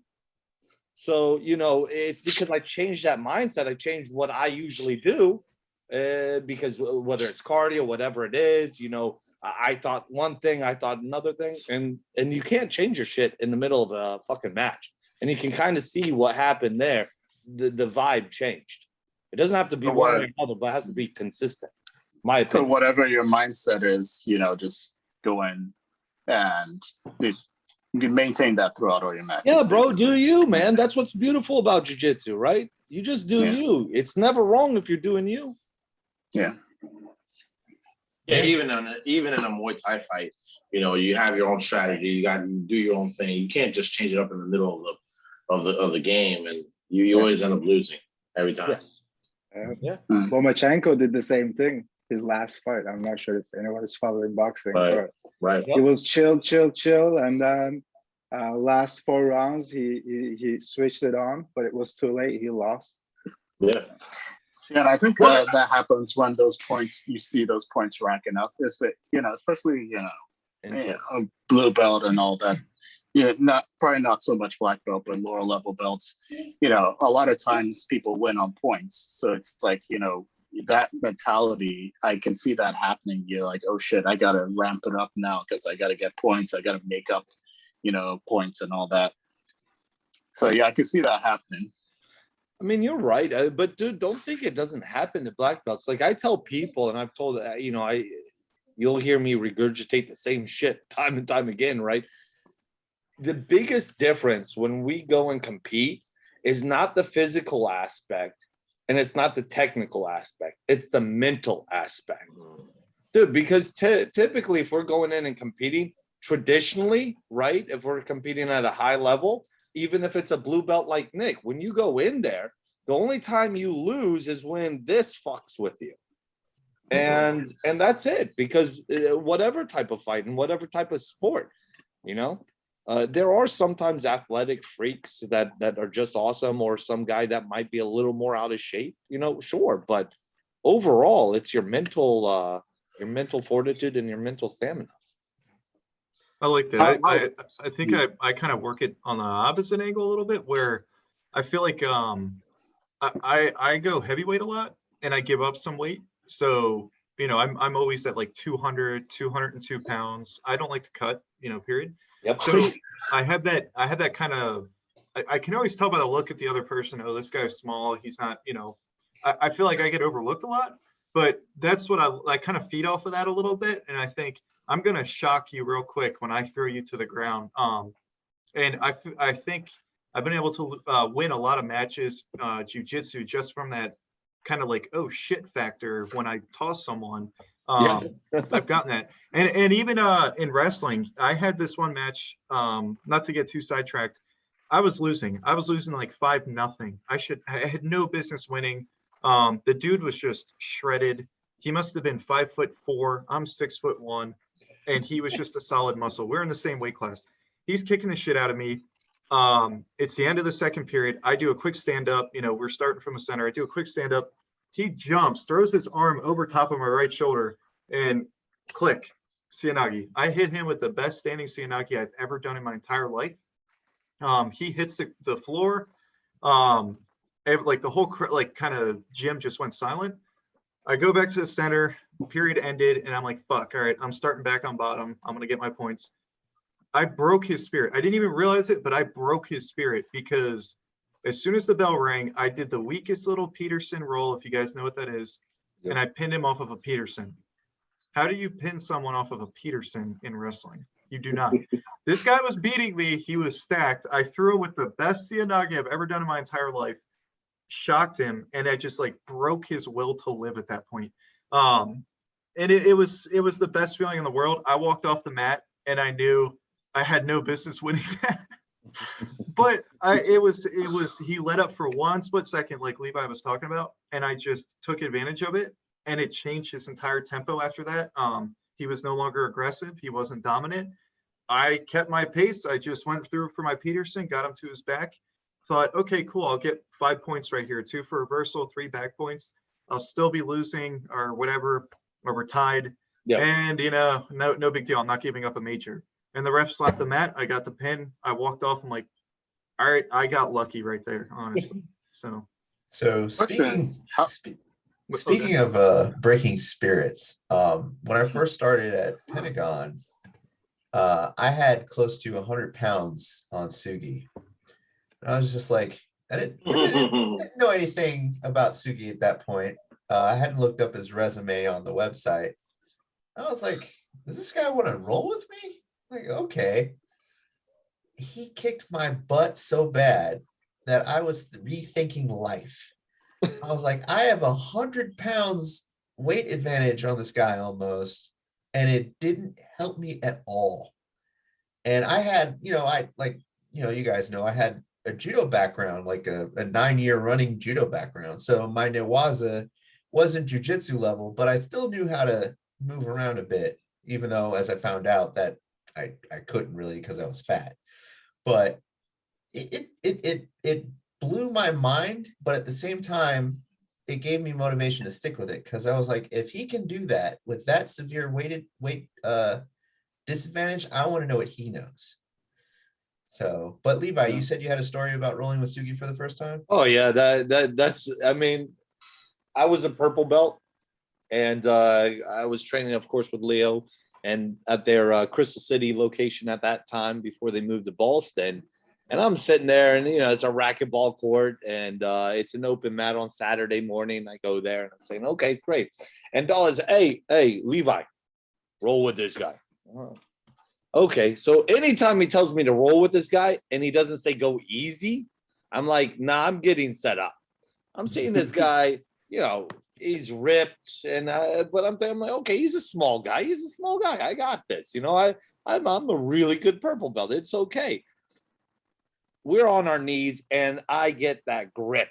D: So, you know, it's because I changed that mindset. I changed what I usually do, because whether it's cardio, whatever it is, you know, I thought one thing, I thought another thing, and you can't change your shit in the middle of a fucking match. And you can kind of see what happened there. The vibe changed. It doesn't have to be one or another, but it has to be consistent. My opinion.
F: So whatever your mindset is, you know, just go in and you can maintain that throughout all your matches.
D: Yeah, bro,
F: basically.
D: do you, man? That's what's beautiful about jiu-jitsu, right? You just do you. It's never wrong if you're doing you.
F: Yeah.
B: Yeah, even in a Muay Thai fight, you know, you have your own strategy. You do your own thing. You can't just change it up in the middle of the game, and you always end up losing every time.
D: Yeah.
C: Lomachenko did the same thing his last fight. I'm not sure if anyone is following boxing, but
B: Right.
C: he was chill, and then last 4 rounds he switched it on, but it was too late. He lost.
B: Yeah.
F: Yeah, and I think that happens when you see those points ranking up. Is that, you know, especially, you know, blue belt and all that. Yeah, probably not so much black belt, but lower level belts. You know, a lot of times people win on points. So it's like, you know, that mentality, I can see that happening. You're like, oh shit, I gotta ramp it up now because I gotta get points. I gotta make up, you know, points and all that. So yeah, I can see that happening.
D: I mean, you're right, but dude, don't think it doesn't happen to black belts. Like I tell people, and I've told, you know, you'll hear me regurgitate the same shit time and time again, right? The biggest difference when we go and compete is not the physical aspect, and it's not the technical aspect. It's the mental aspect, dude. Because typically, if we're going in and competing traditionally, right? If we're competing at a high level, even if it's a blue belt like Nick, when you go in there, the only time you lose is when this fucks with you. And that's it, because whatever type of fight and whatever type of sport, you know, there are sometimes athletic freaks that are just awesome, or some guy that might be a little more out of shape, you know, sure. But overall, it's your mental fortitude and your mental stamina.
E: I like that. I think I kind of work it on the opposite angle a little bit, where I feel like I go heavyweight a lot and I give up some weight. So, you know, I'm always at like 200, 202 pounds. I don't like to cut, you know, period.
D: Yep.
E: So I have that kind of, I can always tell by the look at the other person, oh, this guy's small. He's not, you know, I feel like I get overlooked a lot, but that's what I kind of feed off of that a little bit. And I think I'm going to shock you real quick when I throw you to the ground. And I think I've been able to win a lot of matches, jiu-jitsu, just from that kind of like, oh shit factor when I toss someone. I've gotten that. And even in wrestling, I had this one match, not to get too sidetracked. I was losing like 5-0. I had no business winning. The dude was just shredded. He must have been 5'4". I'm 6'1", and he was just a solid muscle. We're in the same weight class. He's kicking the shit out of me. It's the end of the second period. I do a quick stand up. You know, we're starting from the center. I do a quick stand up. He jumps, throws his arm over top of my right shoulder, and click, Seoinage. I hit him with the best standing Seoinage I've ever done in my entire life. He hits the floor. Like the whole kind of gym just went silent. I go back to the center, period ended, and I'm like, fuck, all right, I'm starting back on bottom. I'm going to get my points. I broke his spirit. I didn't even realize it, but I broke his spirit because as soon as the bell rang, I did the weakest little Peterson roll, if you guys know what that is, and I pinned him off of a Peterson. How do you pin someone off of a Peterson in wrestling? You do not. This guy was beating me. He was stacked. I threw him with the best Sianagi I've ever done in my entire life. Shocked him, and I just like broke his will to live at that point. And it was the best feeling in the world. I walked off the mat and I knew I had no business winning that. But it was he let up for one split second, like Levi was talking about, and I just took advantage of it, and it changed his entire tempo after that. He was no longer aggressive. He wasn't dominant. I kept my pace. I just went through for my Peterson, got him to his back. Thought, okay, cool. I'll get 5 points right here. 2 for reversal, 3 back points. I'll still be losing or whatever, or we're tied.
D: Yeah.
E: And no big deal. I'm not giving up a major. And the ref slapped the mat. I got the pin. I walked off. I'm like, all right, I got lucky right there, honestly.
A: So speaking of breaking spirits, when I first started at Pentagon, I had close to 100 pounds on Sugi. I was just like, I didn't know anything about Sugi at that point. I hadn't looked up his resume on the website. I was like, does this guy want to roll with me? Like, okay. He kicked my butt so bad that I was rethinking life. I was like, I have 100 pounds weight advantage on this guy almost, and it didn't help me at all. And I had, you guys know I had a judo background, like a 9-year running judo background. So my newaza wasn't jujitsu level, but I still knew how to move around a bit, even though, as I found out, that I couldn't really because I was fat. But it blew my mind, but at the same time, it gave me motivation to stick with it, because I was like, if he can do that with that severe weight disadvantage, I want to know what he knows. So, but Levi, you said you had a story about rolling with Sugi for the first time.
D: Oh yeah, that's. I mean, I was a purple belt, and I was training, of course, with Leo, and at their Crystal City location at that time before they moved to Ballston. And I'm sitting there, and it's a racquetball court, and it's an open mat on Saturday morning. I go there, and I'm saying, okay, great. And Dalla's, hey, Levi, roll with this guy. Oh. Okay, so anytime he tells me to roll with this guy and he doesn't say go easy, I'm like, nah, I'm getting set up. I'm seeing this guy, he's ripped, and but I'm like, okay, he's a small guy. I got this. I'm a really good purple belt. It's okay. We're on our knees, and I get that grip,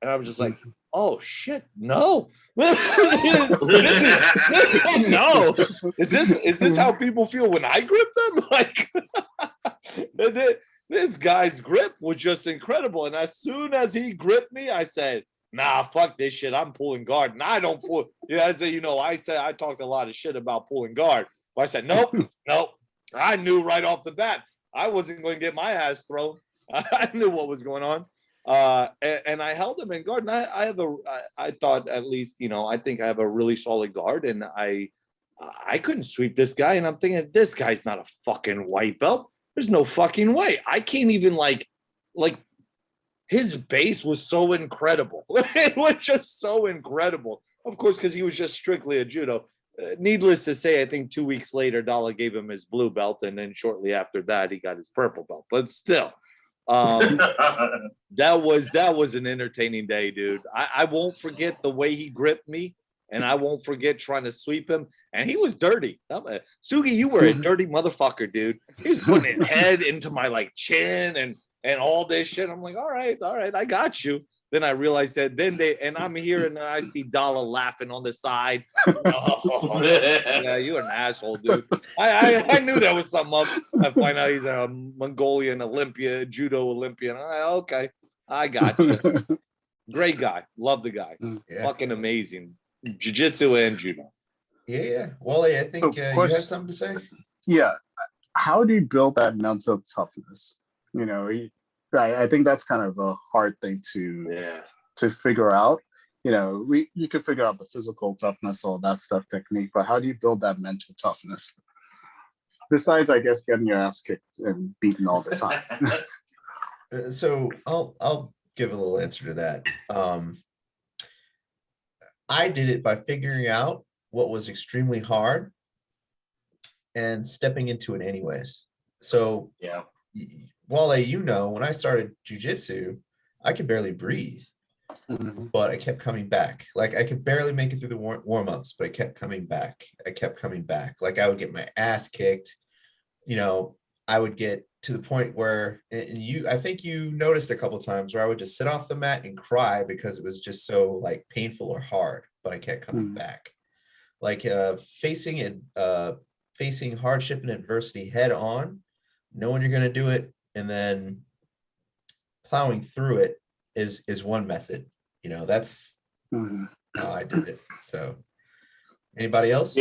D: and I'm just like, oh shit, no. No. Is this how people feel when I grip them? Like, this guy's grip was just incredible. And as soon as he gripped me, I said, nah, fuck this shit. I'm pulling guard. And I don't pull. I talked a lot of shit about pulling guard. But I said, nope. I knew right off the bat I wasn't going to get my ass thrown. I knew what was going on. And I held him in guard, and I thought, at least, I think I have a really solid guard, and I couldn't sweep this guy. And I'm thinking, this guy's not a fucking white belt. There's no fucking way. I can't even like his base was so incredible. It was just so incredible. Of course, because he was just strictly a judo. Needless to say, I think 2 weeks later, Dalla gave him his blue belt, and then shortly after that, he got his purple belt. But still. That was an entertaining day, dude. I won't forget the way he gripped me, and I won't forget trying to sweep him. And he was dirty. Sugi, you were a dirty motherfucker, dude. He was putting his head into my chin and all this shit. I'm like, all right, I got you. Then I realized that I'm here, and I see Dalla laughing on the side. Oh, yeah, you're an asshole, dude. I knew there was something up. I find out he's a Mongolian judo Olympian. Okay, I got you. Great guy. Love the guy.
A: Yeah.
D: Fucking amazing. Jiu-jitsu and judo.
A: Yeah. Wally, I think you had something to say?
F: Yeah. How do you build that mental toughness? I think that's kind of a hard thing to figure out. you could figure out the physical toughness, all that stuff, technique, but how do you build that mental toughness? Besides, I guess, getting your ass kicked and beaten all the time.
A: So I'll give a little answer to that. I did it by figuring out what was extremely hard and stepping into it anyways. So
B: Yeah.
A: Wale, when I started jujitsu, I could barely breathe, but I kept coming back. Like I could barely make it through the warm-ups, but I kept coming back. Like I would get my ass kicked. I would get to the point where, and I think you noticed a couple of times where I would just sit off the mat and cry because it was just so like painful or hard, but I kept coming back. Like facing hardship and adversity head on, knowing you're going to do it, and then plowing through it is one method. That's how I did it. So anybody else?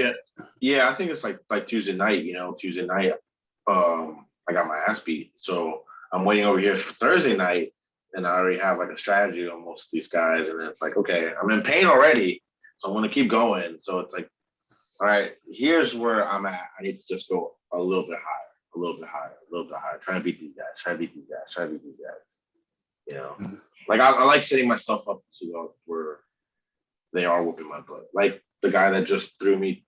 B: Yeah, I think it's like Tuesday night. Tuesday night, I got my ass beat, so I'm waiting over here for Thursday night, and I already have like a strategy on most of these guys, and it's like, okay, I'm in pain already, so I'm gonna keep going. So it's like, all right, here's where I'm at. I need to just go a little bit higher, trying to beat these guys. Like I like setting myself up to where they are whooping my butt. Like the guy that just threw me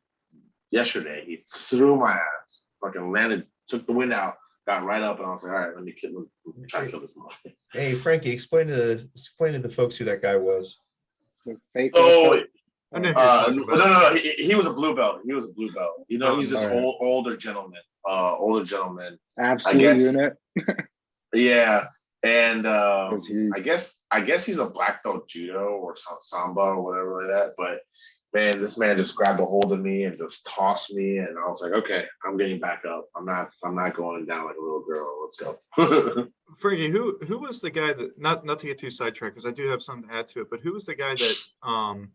B: yesterday, he threw my ass, fucking landed, took the wind out, got right up, and I was like, all right, let me try to kill this motherfucker.
A: Hey, Frankie, explain to the folks who that guy was.
B: Oh,
E: No.
B: he was a blue belt. He's this older gentleman.
C: Absolute unit.
B: Yeah. And I guess he's a black belt judo or samba or whatever like that. But man, this man just grabbed a hold of me and just tossed me, and I was like, okay, I'm getting back up. I'm not going down like a little girl. Let's go.
E: Frankie, who was the guy that, not to get too sidetracked because I do have something to add to it, but who was the guy that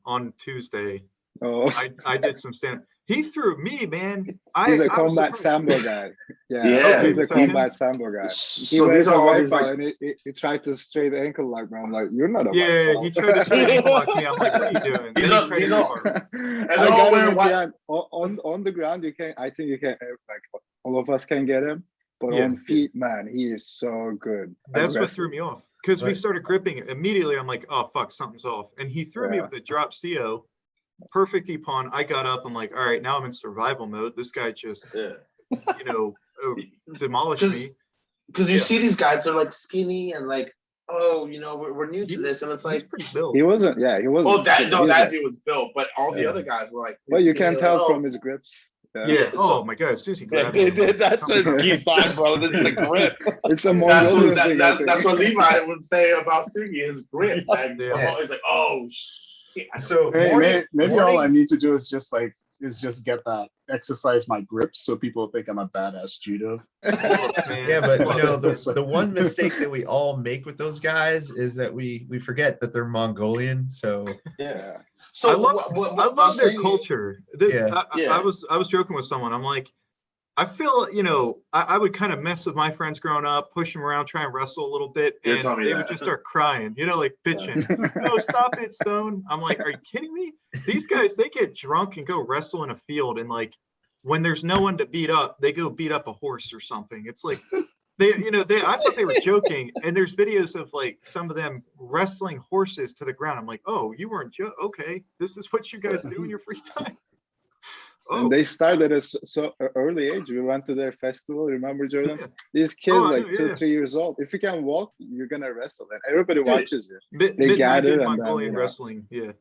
E: on Tuesday I did some stand? He threw me, man.
C: He's a combat sambo guy.
B: Yeah,
C: he's a combat sambo guy. He wears a white belt and he tried to straight ankle lock me. I'm like, you're not a white belt.
E: He tried to straight ankle lock me. I'm like, what are you doing?
C: I got him on the ground. You can, I think you can, like all of us can get him, but on feet, man, he is so good.
E: That's what threw me off because we started gripping it immediately. I'm like, oh fuck, something's off, and he threw me with a drop CO. Perfect epon. I got up. I'm like, all right, now I'm in survival mode. This guy just, demolished me.
B: Because you see these guys, they're like skinny and like, oh, we're new to this, and it's like,
E: he's pretty built.
C: He wasn't. Yeah, he wasn't.
B: That dude was built, but all the other guys were like.
C: Well, you can tell from his grips.
E: Yeah. Oh my God, Susie grabbed me.
D: That's a key sign, bro. It's a grip.
C: It's a Mongolian thing.
B: That's what Levi would say about Sugi, his grip. Like, it's like, oh shit.
A: So
F: maybe all I need to do is just get that, exercise my grips, so people think I'm a badass judo.
A: Yeah, but the one mistake that we all make with those guys is that we forget that they're Mongolian. So
B: yeah.
E: So I love their culture. I was joking with someone. I'm like, I feel, I would kind of mess with my friends growing up, push them around, try and wrestle a little bit, and they would just start crying, like bitching. No, stop it, Stone. I'm like, are you kidding me? These guys, they get drunk and go wrestle in a field, and like when there's no one to beat up, they go beat up a horse or something. It's like I thought they were joking, and there's videos of like some of them wrestling horses to the ground. I'm like, oh, you weren't okay. This is what you guys do in your free time.
C: And they started at so early age. We went to their festival. Remember, Jordan? Yeah. These kids, 2, 3 years old. If you can walk, you're gonna wrestle. And everybody watches you. They gather and
E: Mongolian wrestling. Yeah.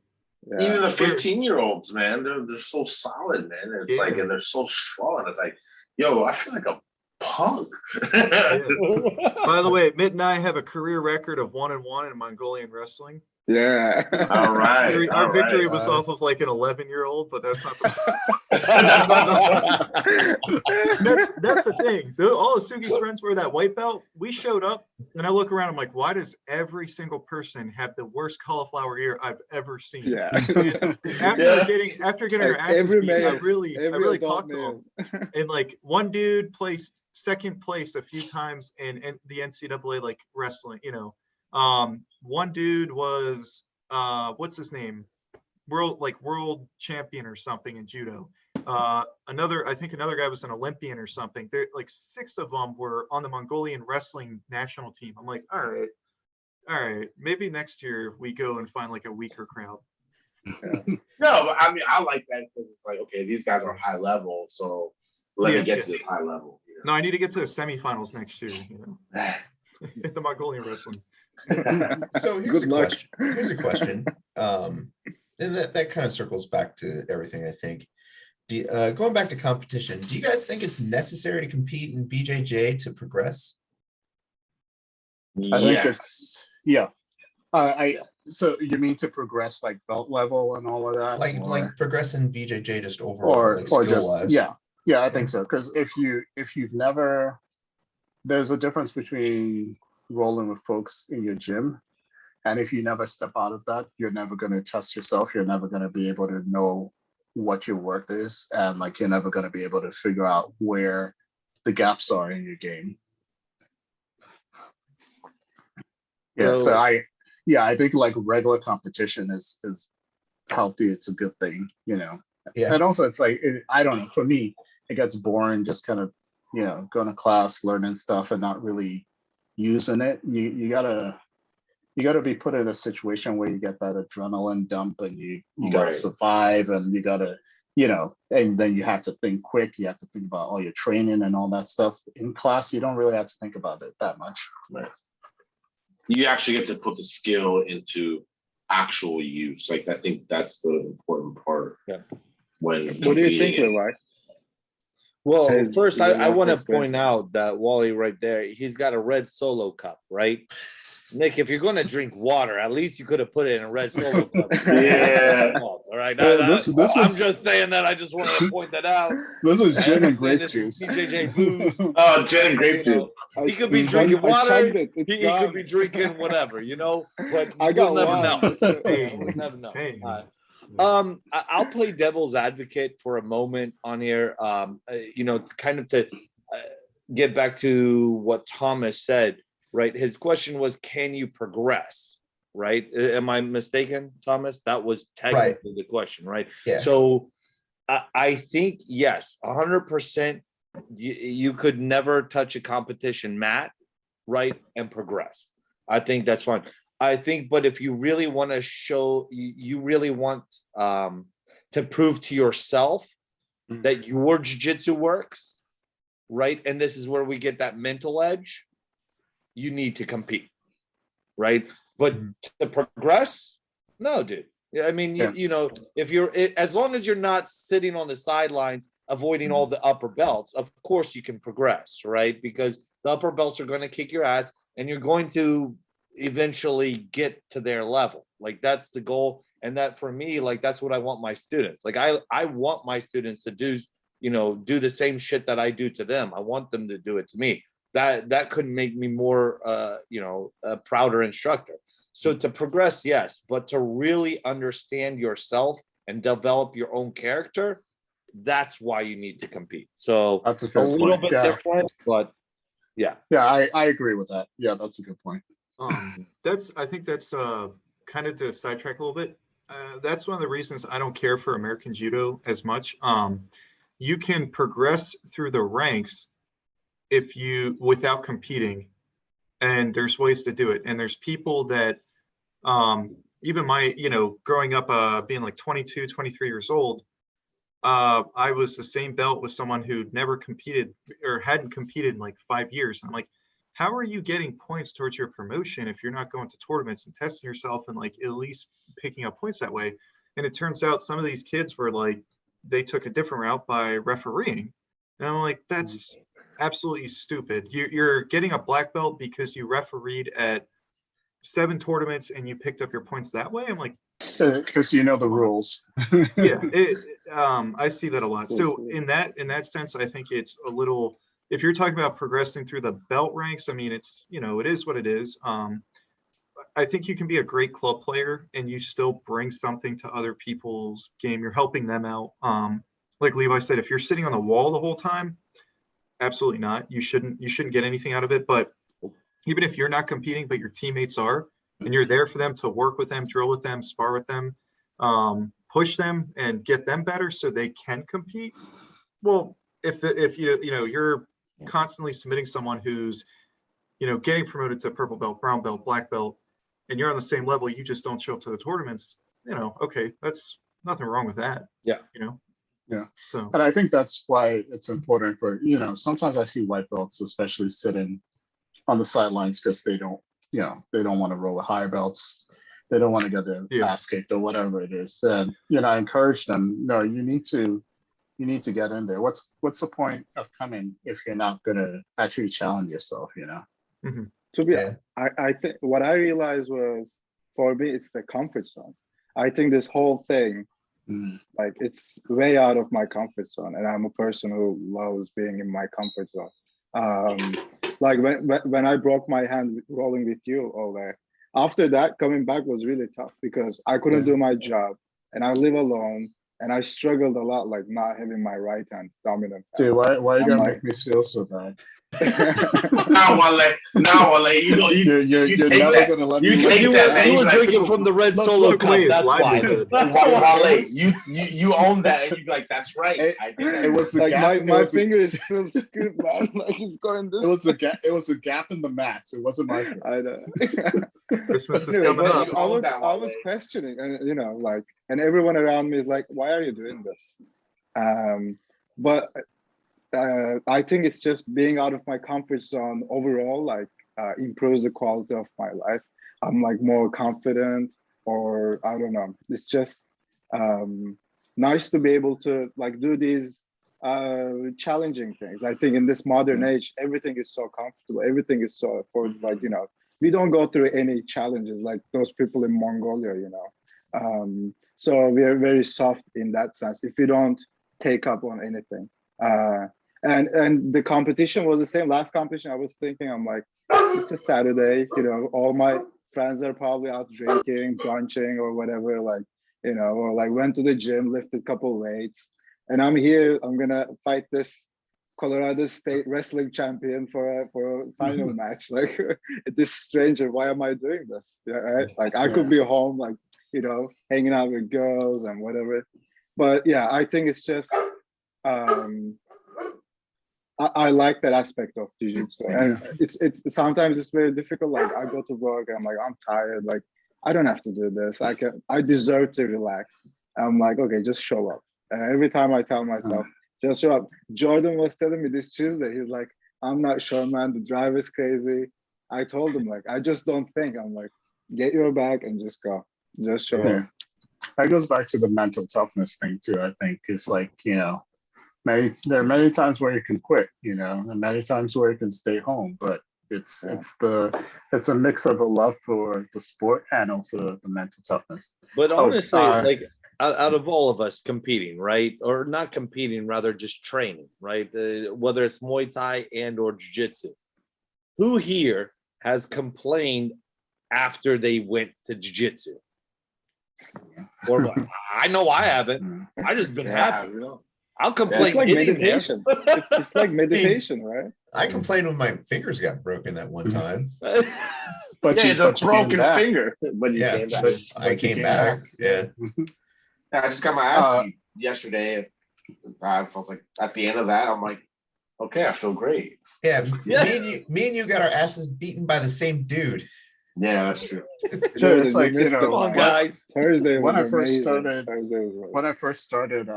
B: Even the 15-year-olds, man, they're so solid, man. It's like, and they're so strong. It's like, yo, I feel like a punk.
E: By the way, Mitt and I have a career record of 1-1 in Mongolian wrestling.
C: Yeah.
B: All right.
E: Our victory was off of like an 11-year-old, but that's not that's the thing. All of Sugi's friends were that white belt. We showed up, and I look around. I'm like, why does every single person have the worst cauliflower ear I've ever seen?
C: Yeah.
E: After getting our asses beat, I really talked to them. And like one dude placed second place a few times in the NCAA like wrestling. One dude was what's his name? World champion or something in judo. I think another guy was an Olympian or something. There, like 6 of them were on the Mongolian wrestling national team. I'm like, all right, maybe next year we go and find like a weaker crowd.
B: No, but I mean, I like that because it's like, okay, these guys are high level, so let me get to this high level. You know?
E: No, I need to get to the semifinals next year. You know, the Mongolian wrestling.
A: So here's
C: Good
A: a
C: luck.
A: question. Here's a question. And that kind of circles back to everything, I think. Going back to competition, do you guys think it's necessary to compete in BJJ to progress?
F: I think it's so you mean to progress like belt level and all of that?
A: Like progress in BJJ just overall, like
F: or
A: skill
F: just
A: wise.
F: I think so. Because if you've never, there's a difference between rolling with folks in your gym, and if you never step out of that, you're never going to test yourself. You're never going to be able to know what your worth is, and like you're never going to be able to figure out where the gaps are in your game. Yeah, so I think like regular competition is healthy. It's a good thing, you know.
A: Yeah.
F: And also it's like, I don't know, for me, it gets boring just kind of, you know, going to class, learning stuff and not really using it. You gotta be put in a situation where you get that adrenaline dump and you gotta survive, and you gotta, you know, and then you have to think quick. You have to think about all your training and all that stuff. In class, you don't really have to think about it that much.
B: Right. You actually get to put the skill into actual use. Like, I think that's the important part.
D: Yeah.
B: When
C: What do you think, Levi?
D: Well,
C: Says
D: first,
C: the
D: I
C: last
D: want to
C: experience.
D: point out that Wally right there, he's got a red Solo cup, right? Nick, if you're going to drink water, at least you could have put it in a red Solo cup.
B: Yeah.
D: All right.
F: This
D: I'm
F: is
D: just saying that. I just wanted to point that out.
F: this is gin and grape
D: This is
F: juice.
D: BJJ booze.
B: Oh, gin and grape
D: You know,
B: juice.
D: he could be
C: I
D: drinking water.
C: chugged it. It's
D: He
C: gone.
D: could be drinking whatever, you know. But
C: I
D: you'll
C: got
D: never
C: one.
D: know.
E: Hey,
D: You'll never know.
E: hey.
D: I'll play devil's advocate for a moment on here. You know, kind of to get back to what Thomas said, right? His question was, can you progress? Right? Am I mistaken, Thomas? That was technically the question, right?
A: Yeah.
D: So I think, yes, 100%, you could never touch a competition mat, right? And progress. I think that's fine. I think, but if you really want to show, you really want to prove to yourself that your jiu-jitsu works, right? And this is where we get that mental edge. You need to compete, right? But to progress, no, dude. I mean, you know, if as long as you're not sitting on the sidelines avoiding all the upper belts, of course you can progress, right? Because the upper belts are going to kick your ass, and you're going to eventually get to their level. Like, that's the goal. And that, for me, like, that's what I want my students. Like, I want my students to do the same shit that I do to them. I want them to do it to me. That could make me more a prouder instructor. So to progress, yes, but to really understand yourself and develop your own character, that's why you need to compete. So
F: That's a
D: a
F: fair
D: little
F: point.
D: bit different, but yeah.
F: Yeah, I agree with that. Yeah, that's a good point.
E: I think that's kind of to sidetrack a little bit. That's one of the reasons I don't care for American Judo as much. You can progress through the ranks without competing, and there's ways to do it. And there's people that even growing up being like 22, 23 years old, I was the same belt with someone who'd never competed or hadn't competed in like 5 years. And I'm like, how are you getting points towards your promotion if you're not going to tournaments and testing yourself and like at least picking up points that way? And it turns out some of these kids were like, they took a different route by refereeing. And I'm like, that's absolutely stupid. You're getting a black belt because you refereed at 7 tournaments and you picked up your points that way. I'm like,
F: because you know the rules.
E: Yeah, I see that a lot. So in that sense, I think it's a little, if you're talking about progressing through the belt ranks, I mean, it's, it is what it is. I think you can be a great club player and you still bring something to other people's game. You're helping them out. Like Levi said, if you're sitting on the wall the whole time, absolutely not. You shouldn't get anything out of it. But even if you're not competing, but your teammates are, and you're there for them to work with them, drill with them, spar with them, push them and get them better so they can compete. Well, if you're constantly submitting someone who's, getting promoted to purple belt, brown belt, black belt, and you're on the same level, you just don't show up to the tournaments, okay, that's nothing wrong with that.
D: Yeah.
F: Yeah.
E: So,
F: And I think that's why it's important for, sometimes I see white belts, especially sitting on the sidelines because they don't want to roll with higher belts. They don't want to get their ass kicked or whatever it is. And, I encourage them, no, you need to get in there. What's the point of coming if you're not going to actually challenge yourself,
E: mm-hmm.
C: To be honest, I think what I realized was, for me, it's the comfort zone. I think this whole thing, like, it's way out of my comfort zone, and I'm a person who loves being in my comfort zone. Like when I broke my hand rolling with you, Oluwole, after that, coming back was really tough because I couldn't do my job, and I live alone, and I struggled a lot, like not having my right hand dominant.
F: Dude, why are you gonna make me feel so bad?
B: Now, Wale, you take
F: never
B: that.
F: gonna let
B: You
F: me
B: take that, man.
D: You were
B: Like,
D: drinking from the red
E: Look,
D: solo
E: look,
D: cup.
E: wait,
D: That's why.
E: livelihood.
D: That's why.
B: Wale, you own that, and you're like, that's right. I did that.
F: It was the
C: Like
F: gap.
C: my finger is still screwed, man. Like it's going this.
F: It was a gap in the mats. It wasn't my fault.
C: I know.
E: Christmas is
C: Anyway,
E: coming
C: but
E: up.
B: You
C: I
B: own
C: was
B: that one,
C: I was
B: babe.
C: questioning, and and everyone around me is like, "Why are you doing this?" But I think it's just being out of my comfort zone overall, like improves the quality of my life. I'm like more confident, or I don't know. It's just nice to be able to like do these challenging things. I think in this modern age, everything is so comfortable. Everything is so affordable. Like, we don't go through any challenges like those people in Mongolia, so we are very soft in that sense if you don't take up on anything. And the competition was the same. Last competition, I was thinking, I'm like, it's a Saturday, all my friends are probably out drinking, brunching or whatever, like, or like went to the gym, lifted a couple weights. And I'm here, I'm gonna fight this Colorado State wrestling champion for a final match. Like, this stranger, why am I doing this? Yeah, right? Like, I could be home, like, hanging out with girls and whatever. But yeah, I think it's just, I like that aspect of jiu-jitsu. And it's sometimes it's very difficult. Like, I go to work and I'm like, I'm tired. Like, I don't have to do this. I deserve to relax. I'm like, okay, just show up. And every time I tell myself, just show up. Jordan was telling me this Tuesday, he's like, I'm not sure, man. The drive is crazy. I told him, like, I just don't think. I'm like, get your bag and just go. Just show up.
F: That goes back to the mental toughness thing too. I think it's like, there are many times where you can quit, and many times where you can stay home. But it's a mix of a love for the sport and also the mental toughness.
D: But honestly, like out of all of us competing, right, or not competing, rather just training, right, whether it's Muay Thai and or Jiu-Jitsu, who here has complained after they went to Jiu-Jitsu? Or I know I haven't. I just been happy. I'll complain.
C: It's like meditation. It's like meditation, right?
A: I complained when my fingers got broken that one time.
F: But
B: yeah, the
F: you
B: broken
F: came back.
B: finger when you came back.
A: But I came back. Yeah.
B: I just got my ass beat yesterday. I was like, at the end of that, I'm like, okay, I feel great.
A: Yeah. Me and you got our asses beaten by the same dude.
B: Yeah, that's true.
F: It's like,
D: Come on, guys.
C: Thursday
F: when
C: was
F: I first
C: amazing.
F: started,
C: Thursday was
F: when I first started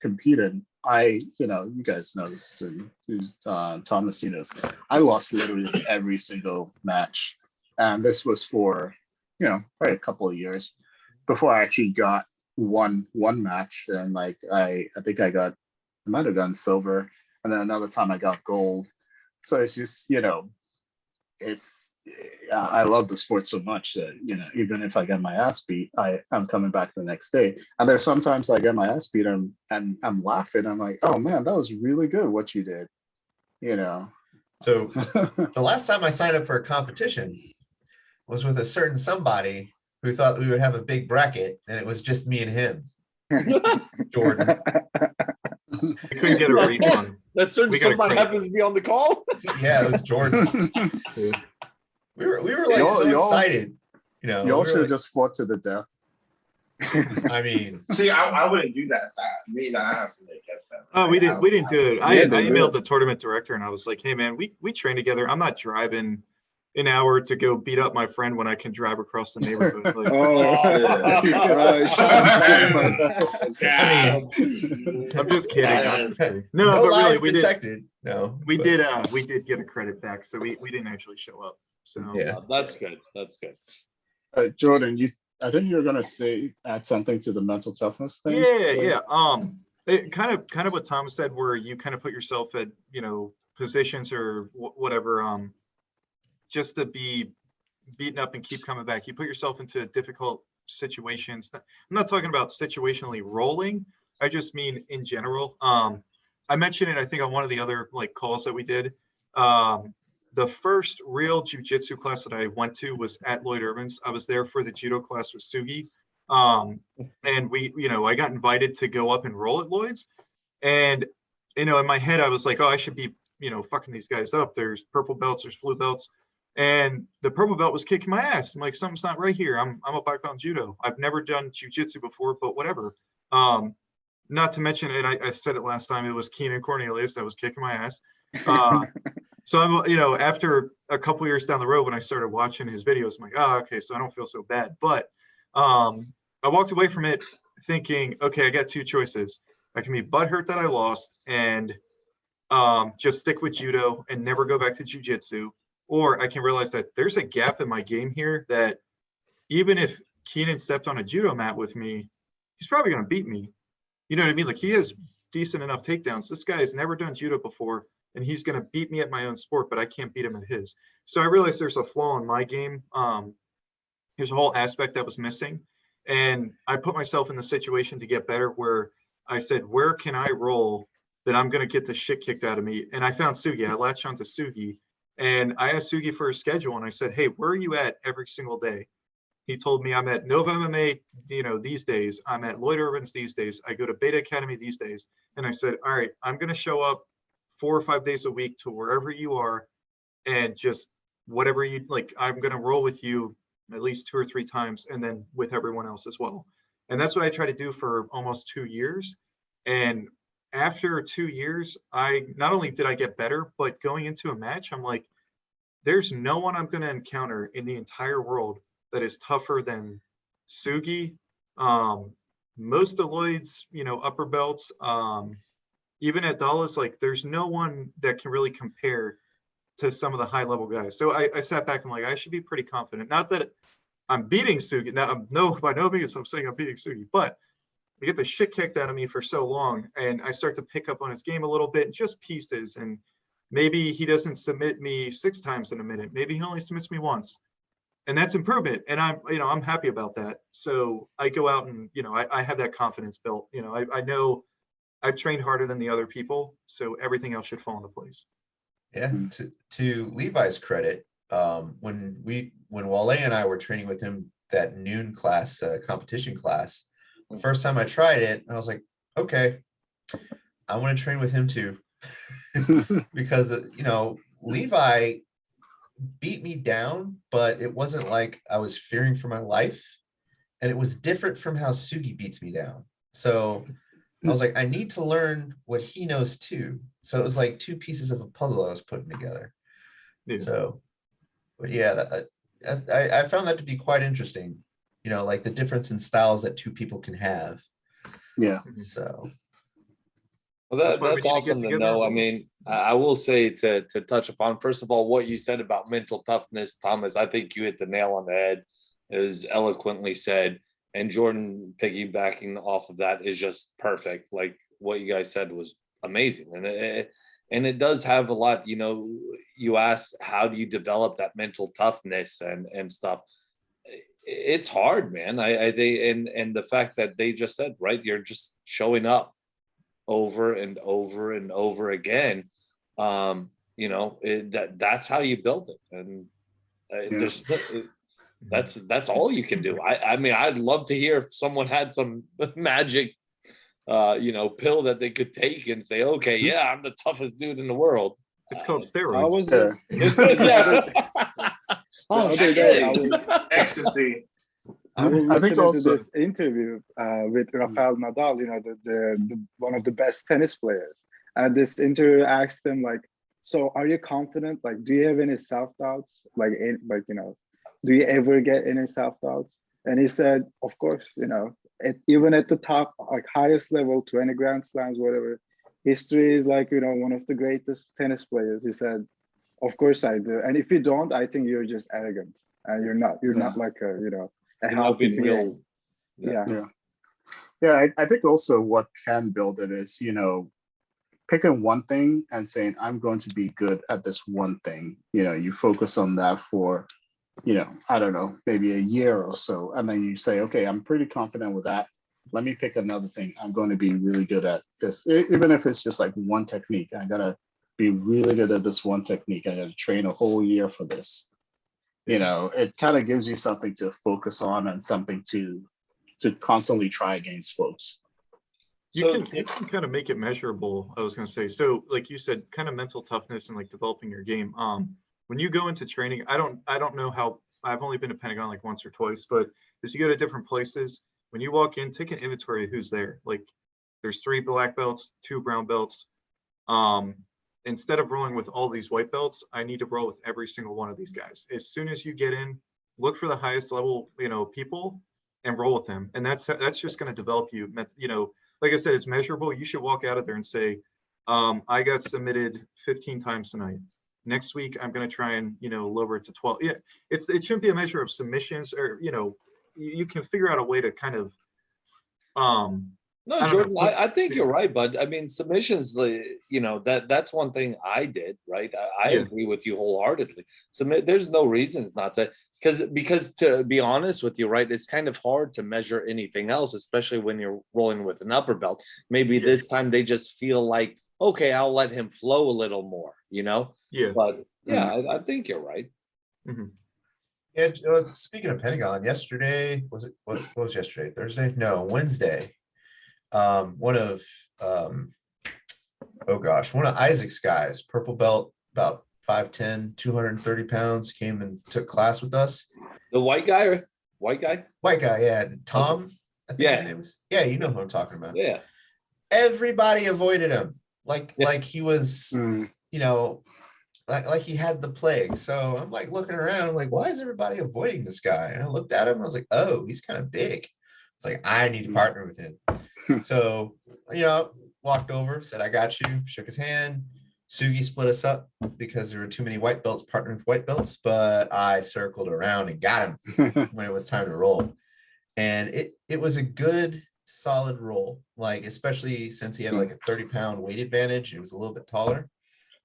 F: competing, you guys know this too. Thomas, I lost literally every single match, and this was for probably a couple of years before I actually got one match, and like I think I might have gotten silver, and then another time I got gold. So it's just I love the sport so much that even if I get my ass beat, I'm coming back the next day. And there's sometimes I get my ass beat and I'm laughing. I'm like, oh man, that was really good what you did.
A: So the last time I signed up for a competition was with a certain somebody who thought we would have a big bracket, and it was just me and him. Jordan.
E: We couldn't get a refund.
D: That certain
E: We got a
D: somebody
E: credit.
D: happens to be on the call.
A: Yeah, it was Jordan. We were like so excited You know,
F: You all
A: we
F: should
A: were
F: have just fought to the death.
A: like, I mean,
B: See, I wouldn't do that. Me, I have to make that.
E: Oh, we didn't do it. I
C: Yeah, they do
E: emailed
C: it.
E: the tournament director and I was like, hey man, we train together. I'm not driving an hour to go beat up my friend when I can drive across the neighborhood. Like,
A: I
E: I'm just kidding. I'm just kidding. No,
A: no
E: but really,
A: lies
E: we
A: detected. No,
E: we
A: but-
E: did get a credit back, so we didn't actually show up. So
A: Yeah.
D: That's good. That's good.
F: Jordan, I think you're gonna add something to the mental toughness thing.
E: yeah. It kind of what Tom said, where you kind of put yourself at, you know, positions or whatever, just to be beaten up and keep coming back. You put yourself into difficult situations. I'm not talking about situationally rolling. I just mean in general. I mentioned it, I think, on one of the other like calls that we did. The first real jujitsu class that I went to was at Lloyd Irvin's. I was there for the judo class with Sugi. And we, you know, I got invited to go up and roll at Lloyd's. And, you know, in my head, I was like, oh, I should be, you know, fucking these guys up. There's purple belts, there's blue belts. And the purple belt was kicking my ass. I'm like, something's not right here. I'm a black belt in judo. I've never done jujitsu before, but whatever. Not to mention it, I said it last time, it was Keenan Cornelius that was kicking my ass. So I'm, you know, after a couple years down the road, when I started watching his videos, I'm like, oh, okay, so I don't feel so bad. But I walked away from it thinking, okay, I got two choices. I can be butthurt that I lost and just stick with judo and never go back to jujitsu, or I can realize that there's a gap in my game here that even if Keenan stepped on a judo mat with me, he's probably going to beat me. You know what I mean? Like, he has decent enough takedowns. This guy has never done judo before, and he's going to beat me at my own sport, but I can't beat him at his. So I realized there's a flaw in my game. There's a whole aspect that was missing. And I put myself in the situation to get better, where I said, where can I roll that I'm going to get the shit kicked out of me? And I found Sugi. I latched onto Sugi, and I asked Sugi for a schedule, and I said, hey, where are you at every single day? He told me, I'm at Nova MMA, you know, these days. I'm at Lloyd Irvin's these days. I go to Beta Academy these days. And I said, all right, I'm going to show up 4 or 5 days a week to wherever you are, and just whatever you like, I'm going to roll with you at least 2 or 3 times, and then with everyone else as well. And that's what I try to do for almost 2 years. And after 2 years, I not only did I get better, but going into a match, I'm like, there's no one I'm going to encounter in the entire world that is tougher than Sugi. Most of Lloyd's, you know, upper belts, even at Dalla's, like, there's no one that can really compare to some of the high level guys. So I sat back and like, I should be pretty confident. Not that I'm beating Sugi. Now, by no means I'm saying I'm beating Sugi, but I get the shit kicked out of me for so long, and I start to pick up on his game a little bit, just pieces. And maybe he doesn't submit me 6 times in a minute. Maybe he only submits me once. And that's improvement. And I'm happy about that. So I go out and, you know, I have that confidence built. You know, I know I've trained harder than the other people, so everything else should fall into place.
A: Yeah. To Levi's credit, when Wale and I were training with him, that noon class, competition class, the first time I tried it, I was like, okay, I want to train with him too. Because, you know, Levi beat me down, but it wasn't like I was fearing for my life. And it was different from how Sugi beats me down. So I was like, I need to learn what he knows too. So it was like 2 pieces of a puzzle I was putting together.
E: Yeah.
A: So, but yeah, I found that to be quite interesting. You know, like the difference in styles that 2 people can have.
F: Yeah.
A: So.
D: Well,
E: That's why we
D: that's
E: need to get
D: awesome to
E: together
D: know. I
E: and
D: mean, I will say to touch upon, first of all, what you said about mental toughness, Thomas, I think you hit the nail on the head. It was eloquently said. And Jordan, piggybacking off of that, is just perfect. Like what you guys said was amazing. And it does have a lot, you know, you asked, how do you develop that mental toughness and stuff? It's hard, man. I think, and the fact that they just said, right, you're just showing up over and over and over again. You know, that's how you build it. And that's all you can do. I mean, I'd love to hear if someone had some magic, you know, pill that they could take and say, okay, yeah, I'm the toughest dude in the world.
E: It's called
C: I
E: steroids.
C: was
F: Yeah.
D: Yeah. Oh,
C: other day,
D: shit.
B: Ecstasy.
C: I was
F: I think
C: listening to
F: also-
C: this interview with Rafael Nadal, you know, the one of the best tennis players. And this interview asked him like, so are you confident? Like, do you have any self-doubts? Like, you know, do you ever get any self-doubts? And he said, of course, you know, even at the top, like highest level, 20 Grand Slams, whatever, history is like, you know, one of the greatest tennis players. He said, of course I do. And if you don't, I think you're just arrogant. And you're not like a, you know, a
D: You're not
C: healthy
D: being
C: being.
D: real.
C: Yeah.
F: Yeah, I think also what can build it is, you know, picking one thing and saying, I'm going to be good at this one thing. You know, you focus on that for, you know, I don't know, maybe a year or so. And then you say, okay, I'm pretty confident with that. Let me pick another thing. I'm going to be really good at this. Even if it's just like one technique, I gotta be really good at this one technique. I gotta train a whole year for this. You know, it kind of gives you something to focus on and something to constantly try against folks.
E: You can kind of make it measurable, I was going to say. So like you said, kind of mental toughness and like developing your game. When you go into training, I don't know how, I've only been to Pentagon like once or twice, but as you go to different places, when you walk in, take an inventory of who's there. Like there's 3 black belts, 2 brown belts. Instead of rolling with all these white belts, I need to roll with every single one of these guys. As soon as you get in, look for the highest level, you know, people and roll with them. And that's just going to develop you, you know, like I said, it's measurable. You should walk out of there and say, I got submitted 15 times tonight. Next week, I'm going to try and, you know, lower it to 12. Yeah, it shouldn't be a measure of submissions or, you know, you can figure out a way to kind of,
D: No, Jordan, I think you're right, bud. I mean, submissions, you know, that's one thing I did, right? I agree with you wholeheartedly. So there's no reasons not to, because to be honest with you, right, it's kind of hard to measure anything else, especially when you're rolling with an upper belt. Maybe this time they just feel like, okay, I'll let him flow a little more, you know?
E: Yeah.
D: But yeah, I think you're right.
E: Mm-hmm.
A: Yeah, speaking of Pentagon, yesterday, what was yesterday? Thursday? No, Wednesday. One of Isaac's guys, purple belt, about 5'10", 230 pounds, came and took class with us.
D: The white guy or white guy?
A: White guy, yeah. Tom, I think his name was. Yeah, you know who I'm talking about.
D: Yeah.
A: Everybody avoided him. Like he was, you know, like he had the plague. So I'm like looking around, I'm like, why is everybody avoiding this guy? And I looked at him, I was like, oh, he's kind of big. It's like, I need to partner with him. So, you know, walked over, said, I got you, shook his hand. Sugi split us up because there were too many white belts partnering with white belts, but I circled around and got him when it was time to roll. And it was a good, solid roll, like, especially since he had like a 30-pound weight advantage. It was a little bit taller.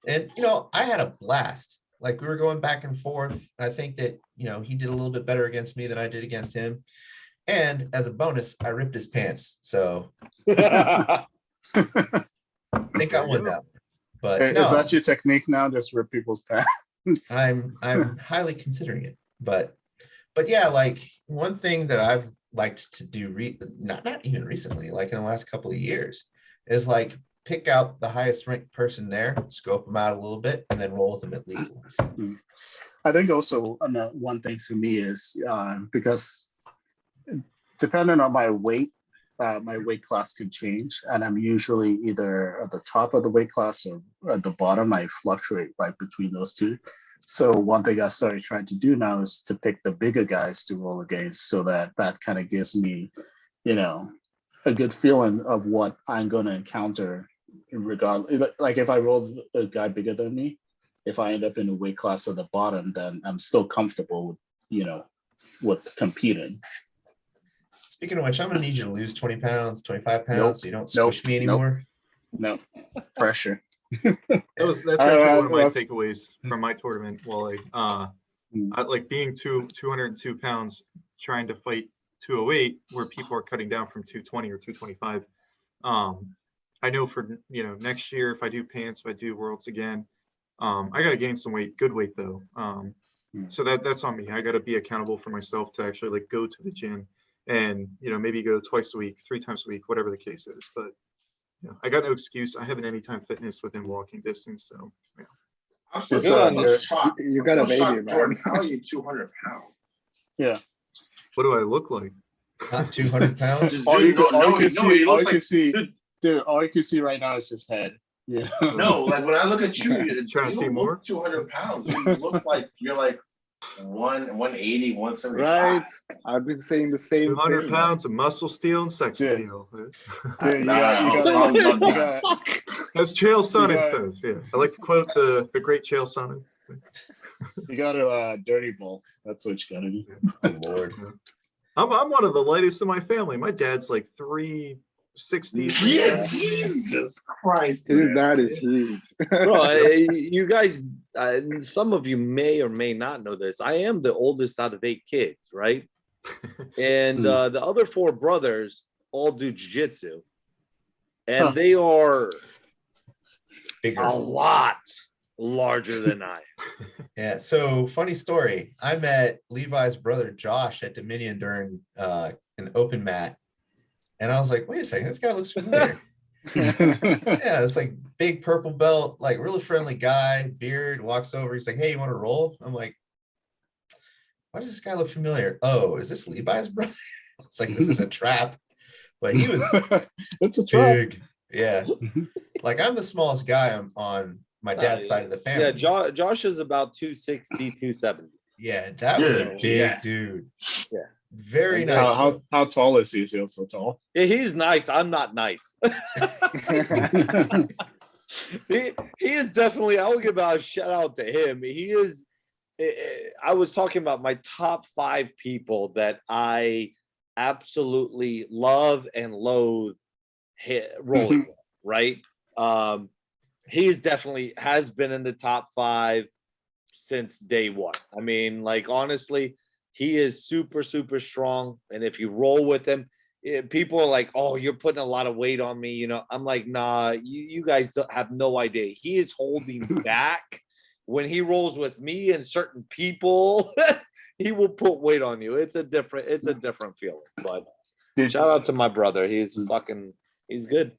A: And, you know, I had a blast. Like, we were going back and forth. I think that, you know, he did a little bit better against me than I did against him. And as a bonus, I ripped his pants. So I think I won that one. But
F: Is that your technique now? Just rip people's pants?
A: I'm highly considering it. But yeah, like one thing that I've liked to do, not even recently, like in the last couple of years, is like pick out the highest ranked person there, scope them out a little bit, and then roll with them at least once.
F: I think also one thing for me is because depending on my weight class can change, and I'm usually either at the top of the weight class or at the bottom. I fluctuate right between those two. So one thing I started trying to do now is to pick the bigger guys to roll against, so that kind of gives me, you know, a good feeling of what I'm going to encounter. Regardless, like if I roll a guy bigger than me, if I end up in a weight class at the bottom, then I'm still comfortable with, you know, with competing.
A: Speaking of which, I'm gonna need you to lose 20 pounds, 25 pounds, so you don't squish me
F: Nope.
A: anymore.
F: No pressure.
E: That's actually one of my takeaways from my tournament, Wally. I like being 202 pounds, trying to fight 208, where people are cutting down from 220 or 225. I know for, you know, next year, if I do pants, if I do worlds again, I got to gain some weight, good weight though. So that's on me. I got to be accountable for myself to actually like go to the gym and, you know, maybe go twice a week, 3 times a week, whatever the case is. But you know, I got no excuse. I have an Anytime Fitness within walking distance. So yeah.
B: I'm so
C: Good
B: sorry.
C: on
B: I'm
C: you.
B: shocked.
C: You got a
B: I'm so
C: baby,
B: shocked,
C: man.
B: Jordan. How are you 200 pounds?
F: Yeah.
E: What do I look like?
A: Not 200 pounds.
B: Dude,
F: All you
B: no,
F: can, all you
B: no,
F: can
B: no,
F: see,
B: he
F: all
B: looks
F: you can
B: like,
F: see,
B: dude,
F: dude, all you can see right now is his head. Yeah.
B: no, like when I look at you, you
E: Trying to see
B: don't
E: more?
B: look 200 pounds. You look like you're like 180, 175.
C: Right. I've been saying the same
E: 200
C: thing.
E: pounds of muscle steel and sex
F: Yeah.
E: appeal.
F: Dude, you
B: Nah,
F: got,
B: I'm
F: you
B: not.
F: got,
E: As Chael Sonnen
F: got-
E: says, yeah. I like to quote the great Chael Sonnen.
F: you got a dirty bulk. That's what you gotta do.
A: Oh Lord.
E: I'm one of the lightest in my family. My dad's like 360.
B: Yeah, Jesus Christ.
C: His
B: man.
C: dad is huge.
D: Bro, you guys, some of you may or may not know this. I am the oldest out of 8 kids, right? And the other 4 brothers all do jiu-jitsu. And
F: Huh.
D: they are
A: Bigger.
D: a lot larger than I am.
A: Yeah. So funny story. I met Levi's brother Josh at Dominion during an open mat, and I was like, "Wait a second, this guy looks familiar." Yeah, it's like big purple belt, like really friendly guy, beard. Walks over. He's like, "Hey, you want to roll?" I'm like, "Why does this guy look familiar?" Oh, is this Levi's brother? It's like this is a trap. But he was
F: It's a trap.
A: big. Yeah. Like I'm the smallest guy on my dad's side of the
D: Yeah,
A: family.
D: Josh is about 260, 270.
A: Yeah, that was a
B: Yeah,
A: big
B: yeah.
A: dude.
D: Yeah.
A: Very
D: And
A: nice.
F: How tall is he? Is he so tall?
D: Yeah, he's nice. I'm not nice. he is definitely, I will give a shout out to him. He is, I was talking about my top 5 people that I absolutely love and loathe rolling with, right? He is definitely has been in the top 5 since day one. I mean, like, honestly, he is super, super strong. And if you roll with him, people are like, oh, you're putting a lot of weight on me. You know, I'm like, nah, you guys don't have no idea. He is holding back when he rolls with me and certain people. He will put weight on you. It's a different feeling. But shout out to my brother. He's good.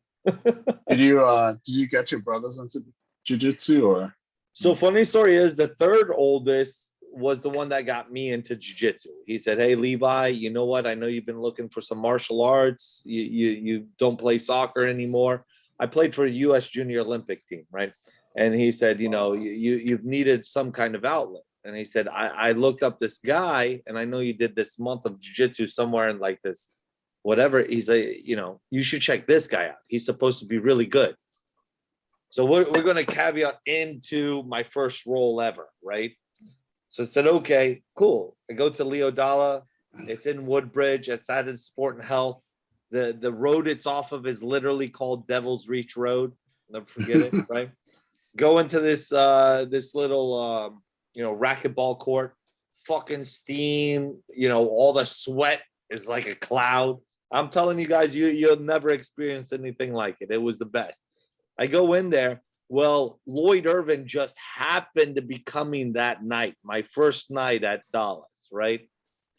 F: Did you get your brothers into jiu-jitsu or?
D: So funny story is the third oldest was the one that got me into jiu-jitsu. He said, hey, Levi, you know what? I know you've been looking for some martial arts. You don't play soccer anymore. I played for a U.S. Junior Olympic team, right? And he said, you know, you've needed some kind of outlet. And he said, I looked up this guy, and I know you did this month of jiu-jitsu somewhere in like this, whatever. He's like, you know, you should check this guy out. He's supposed to be really good. So we're going to caveat into my first role ever, right? So I said, okay, cool. I go to Leo Dalla. It's in Woodbridge. It's at his Sport and Health. The road it's off of is literally called Devil's Reach Road. Never forget it, right? Go into this little racquetball court. Fucking steam. You know, all the sweat is like a cloud. I'm telling you guys, you'll never experience anything like it. It was the best. I go in there. Well, Lloyd Irvin just happened to be coming that night, my first night at Dallas, right?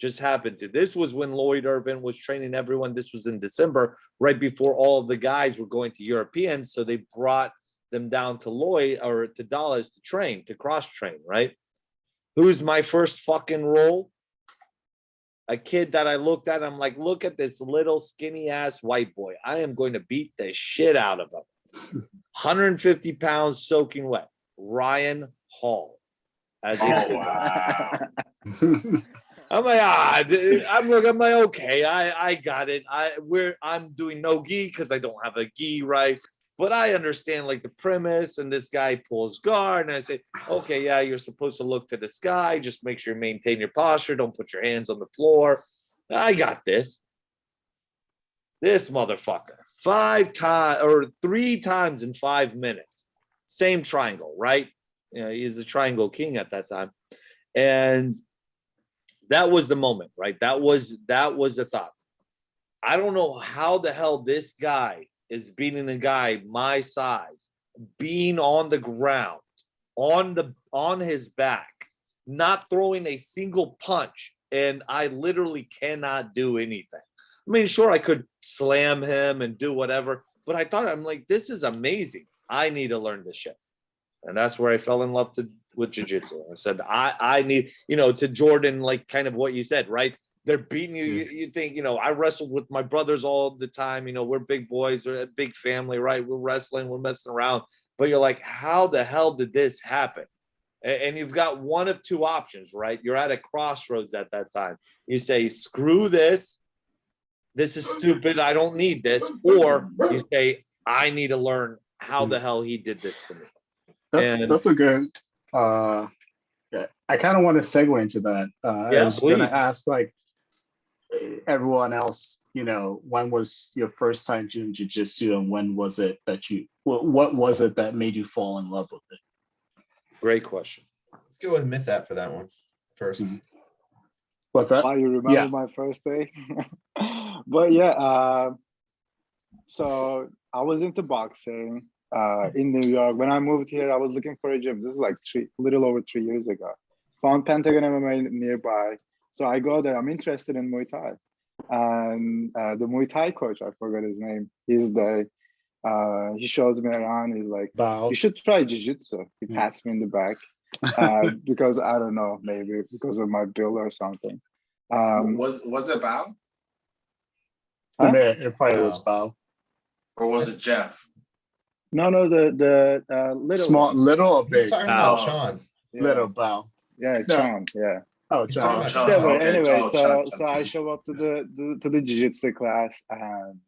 D: Just happened to. This was when Lloyd Irvin was training everyone. This was in December, right before all of the guys were going to Europeans. So they brought them down to Lloyd or to Dallas to train, to cross train, right? Who's my first fucking role? A kid that I looked at, I'm like, look at this little skinny ass white boy. I am going to beat the shit out of him. 150 pounds soaking wet. Ryan Hall. As
B: wow.
D: I'm like, I'm like, okay, I got it. I'm doing no gi because I don't have a gi, right? But I understand like the premise, and this guy pulls guard, and I say, okay, yeah, you're supposed to look to the sky. Just make sure you maintain your posture. Don't put your hands on the floor. I got this. This motherfucker, 3 times in 5 minutes. Same triangle, right? You know, he's the triangle king at that time. And that was the moment, right? That was the thought. I don't know how the hell this guy is beating a guy my size, being on the ground, on his back, not throwing a single punch, and I literally cannot do anything. I mean, sure, I could slam him and do whatever, but I'm like, this is amazing. I need to learn this shit. And that's where I fell in love with jiu-jitsu. I said, I need, to Jordan, like kind of what you said, right? They're beating you. You think, I wrestled with my brothers all the time. We're big boys, we're a big family, right? We're wrestling, we're messing around. But you're like, how the hell did this happen? And you've got one of two options, right? You're at a crossroads at that time. You say, screw this. This is stupid. I don't need this. Or you say, I need to learn how the hell he did this to me.
F: That's a good. I kind of want to segue into that. I was going to ask, like, everyone else, when was your first time doing jiu-jitsu, and when was it that what was it that made you fall in love with it?
D: Great question.
A: Let's go with Mithat for that one first.
C: What's that? You remember my first day? But yeah, so I was into boxing in New York. When I moved here, I was looking for a gym. This is like little over 3 years ago. Found Pentagon MMA nearby. So I go there. I'm interested in Muay Thai. And the Muay Thai coach, I forgot his name, he's there. He shows me around. He's like, you should try jiu-jitsu. He pats me in the back because I don't know, maybe because of my build or something.
B: Was it Bao?
F: Huh? It probably was Bao.
B: Or was it Jeff?
C: No, the little
F: little or big?
A: He's talking about Sean.
C: Yeah.
F: Little Bao.
C: Yeah, Sean. Yeah.
F: Oh, Sean.
C: Anyway, so I show up to the jiu-jitsu class, and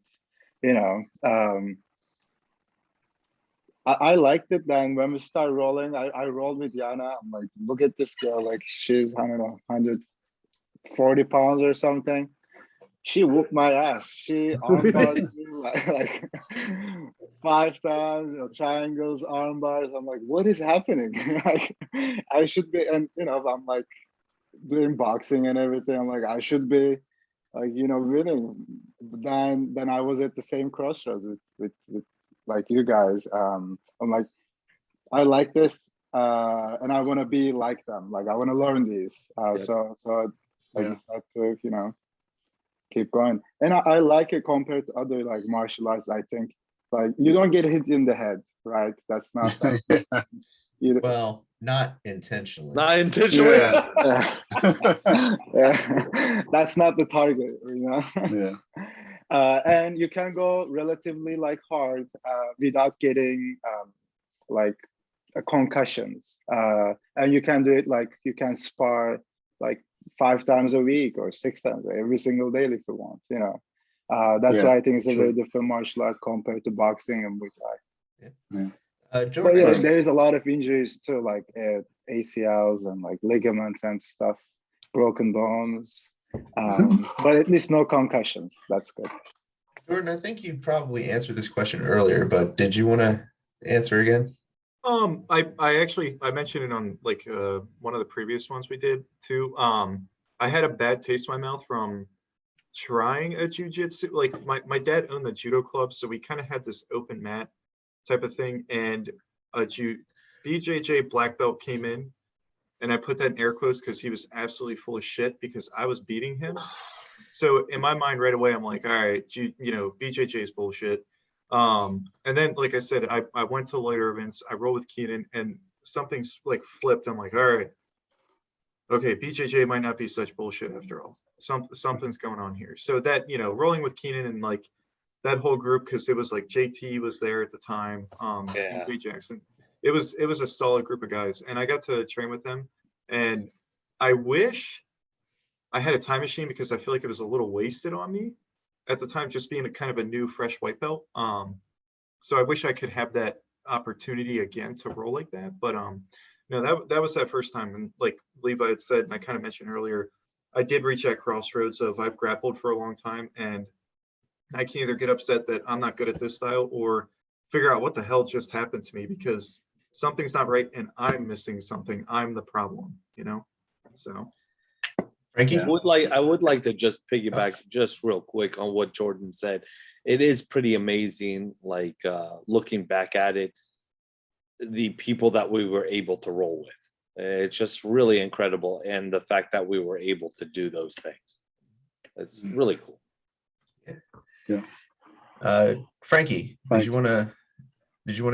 C: I liked it. Then when we start rolling, I rolled with Yana. I'm like, look at this girl, like she's, I don't know, 140 pounds or something. She whooped my ass. She armbarred me like 5 times, triangles, arm bars. I'm like, what is happening? Like, I should be, and I'm like doing boxing and everything. I'm like, I should be like, winning. Then I was at the same crossroads with like you guys. I'm like, I like this, and I want to be like them. Like, I want to learn these. So I decided to, keep going. And I like it compared to other like martial arts. I think like you don't get hit in the head, right? That's not that.
A: Well, not intentionally.
D: Not intentionally.
C: That's not the target,
F: Yeah.
C: And you can go relatively like hard without getting like concussions. And you can do it like you can spar like 5 times a week or 6 times every single day if you want. That's why I think it's a very different martial art compared to boxing and Muay Thai.
A: Jordan,
C: but there is a lot of injuries too, like ACLs and like ligaments and stuff, broken bones. But at least no concussions. That's good.
A: Jordan, I think you probably answered this question earlier, but did you want to answer again?
E: I mentioned it on like one of the previous ones we did too. I had a bad taste in my mouth from trying a jiu-jitsu. Like my dad owned the judo club, so we kind of had this open mat type of thing, and a BJJ black belt came in, and I put that in air quotes because he was absolutely full of shit because I was beating him. So in my mind right away, I'm like, all right, BJJ is bullshit. And then, like I said, I went to later events. I rolled with Keenan, and something's like flipped. I'm like, all right, okay, BJJ might not be such bullshit after all. Something's going on here. So that rolling with Keenan and like that whole group, because it was like JT was there at the time, Jay Jackson. It was a solid group of guys, and I got to train with them. And I wish I had a time machine because I feel like it was a little wasted on me at the time, just being a kind of a new fresh white belt. So I wish I could have that opportunity again to roll like that. But no, that was that first time. And like Levi had said, and I kind of mentioned earlier, I did reach that crossroads of I've grappled for a long time, and I can either get upset that I'm not good at this style or figure out what the hell just happened to me because something's not right and I'm missing something. I'm the problem, So
A: Frankie?
D: I would like to just piggyback just real quick on what Jordan said. It is pretty amazing, like looking back at it, the people that we were able to roll with. It's just really incredible. And the fact that we were able to do those things. It's really cool.
A: Yeah. Frankie, did you want to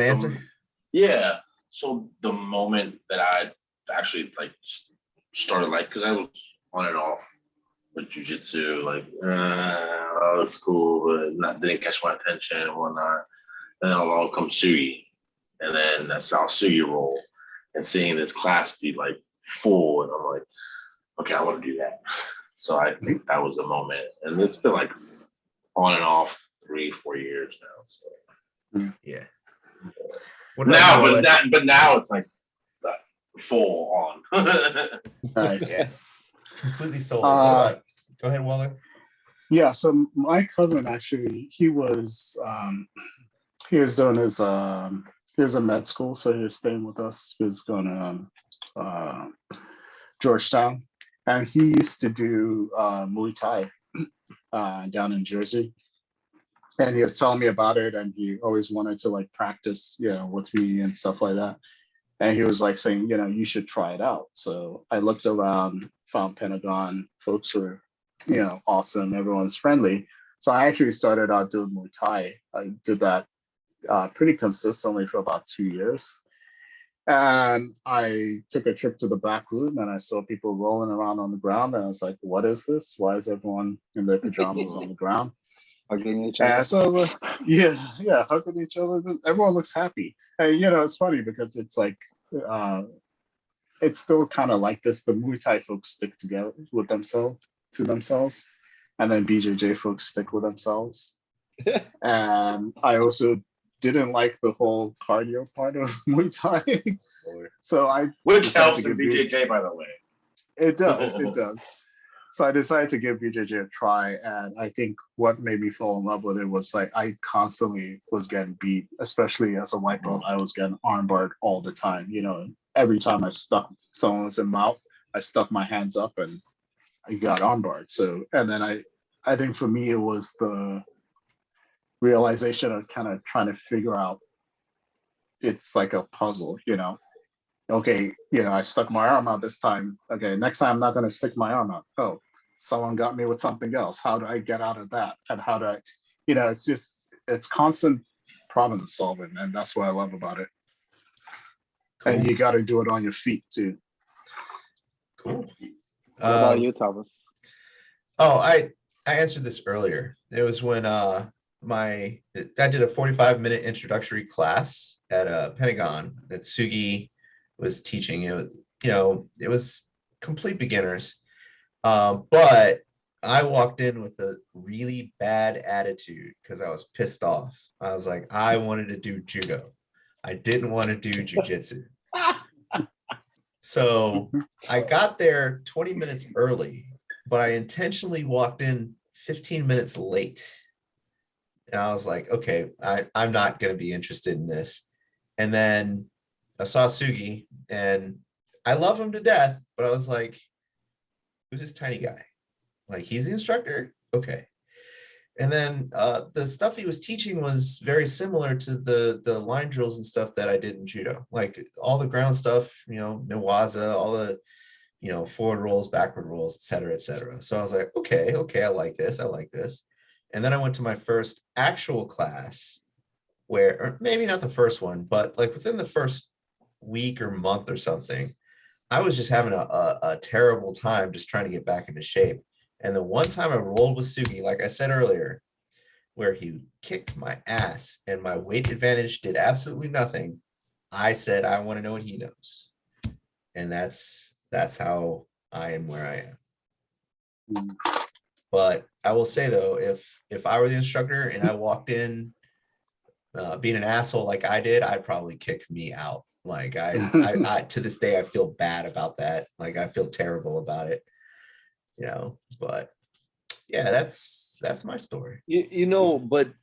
A: answer?
B: Yeah. So the moment that I actually like started like, because I was on and off with jujitsu, like, oh, it's cool, but didn't catch my attention and whatnot. Then along comes Sugi, and then that's how Sugi roll, and seeing this class be like full, and I'm like, okay, I want to do that. So I think that was the moment, and it's been like on and off 3-4 years now. So.
A: Yeah.
B: But now it's like full on.
F: Nice.
A: Yeah. It's completely sold.
F: Uh,
A: Go ahead, Waller.
F: Yeah, so my cousin actually, he was doing his he was in med school, so he was staying with us. He was going to Georgetown, and he used to do Muay Thai down in Jersey. And he was telling me about it, and he always wanted to like practice, with me and stuff like that. And he was like saying, you should try it out. So I looked around, found Pentagon. Folks were, awesome. Everyone's friendly. So I actually started out doing Muay Thai. I did that pretty consistently for about 2 years. And I took a trip to the back room, and I saw people rolling around on the ground. And I was like, what is this? Why is everyone in their pajamas on the ground?
C: Hugging each other.
F: And so I was like, yeah, hugging each other. Everyone looks happy. And, it's funny because it's like, it's still kind of like this. The Muay Thai folks stick together with themselves, and then BJJ folks stick with themselves. And I also didn't like the whole cardio part of Muay Thai. So
B: which helps in BJJ, by the way.
F: It does. So I decided to give BJJ a try, and I think what made me fall in love with it was like I constantly was getting beat, especially as a white belt. I was getting armbarred all the time. Every time I stuck someone was in mouth, I stuck my hands up and I got armbarred. So, and then I think for me it was the realization of kind of trying to figure out. It's like a puzzle, Okay, I stuck my arm out this time. Okay, next time I'm not going to stick my arm out. Oh, someone got me with something else. How do I get out of that? And how do I, it's constant problem solving. And that's what I love about it. Cool. And you got to do it on your feet too.
A: Cool.
C: What about you, Thomas?
A: Oh, I answered this earlier. It was when I did a 45-minute introductory class at Pentagon that Sugi was teaching. It was complete beginners, but I walked in with a really bad attitude because I was pissed off. I was like, I wanted to do judo. I didn't want to do jujitsu. So I got there 20 minutes early, but I intentionally walked in 15 minutes late. And I was like, okay, I'm not going to be interested in this. And then I saw Sugi, and I love him to death, but I was like, who's this tiny guy? Like, he's the instructor? Okay. And then the stuff he was teaching was very similar to the line drills and stuff that I did in judo. Like all the ground stuff, Newaza, all the, forward rolls, backward rolls, et cetera, et cetera. So I was like, okay, I like this. And then I went to my first actual class or maybe not the first one, but like within the first week or month or something, I was just having a terrible time just trying to get back into shape. And the one time I rolled with Sugi, like I said earlier, where he kicked my ass and my weight advantage did absolutely nothing, I said, I want to know what he knows. And that's how I am where I am. But I will say though, if I were the instructor and I walked in being an asshole like I did, I'd probably kick me out. Like I to this day, I feel bad about that. Like I feel terrible about it, but yeah, that's my story.
D: But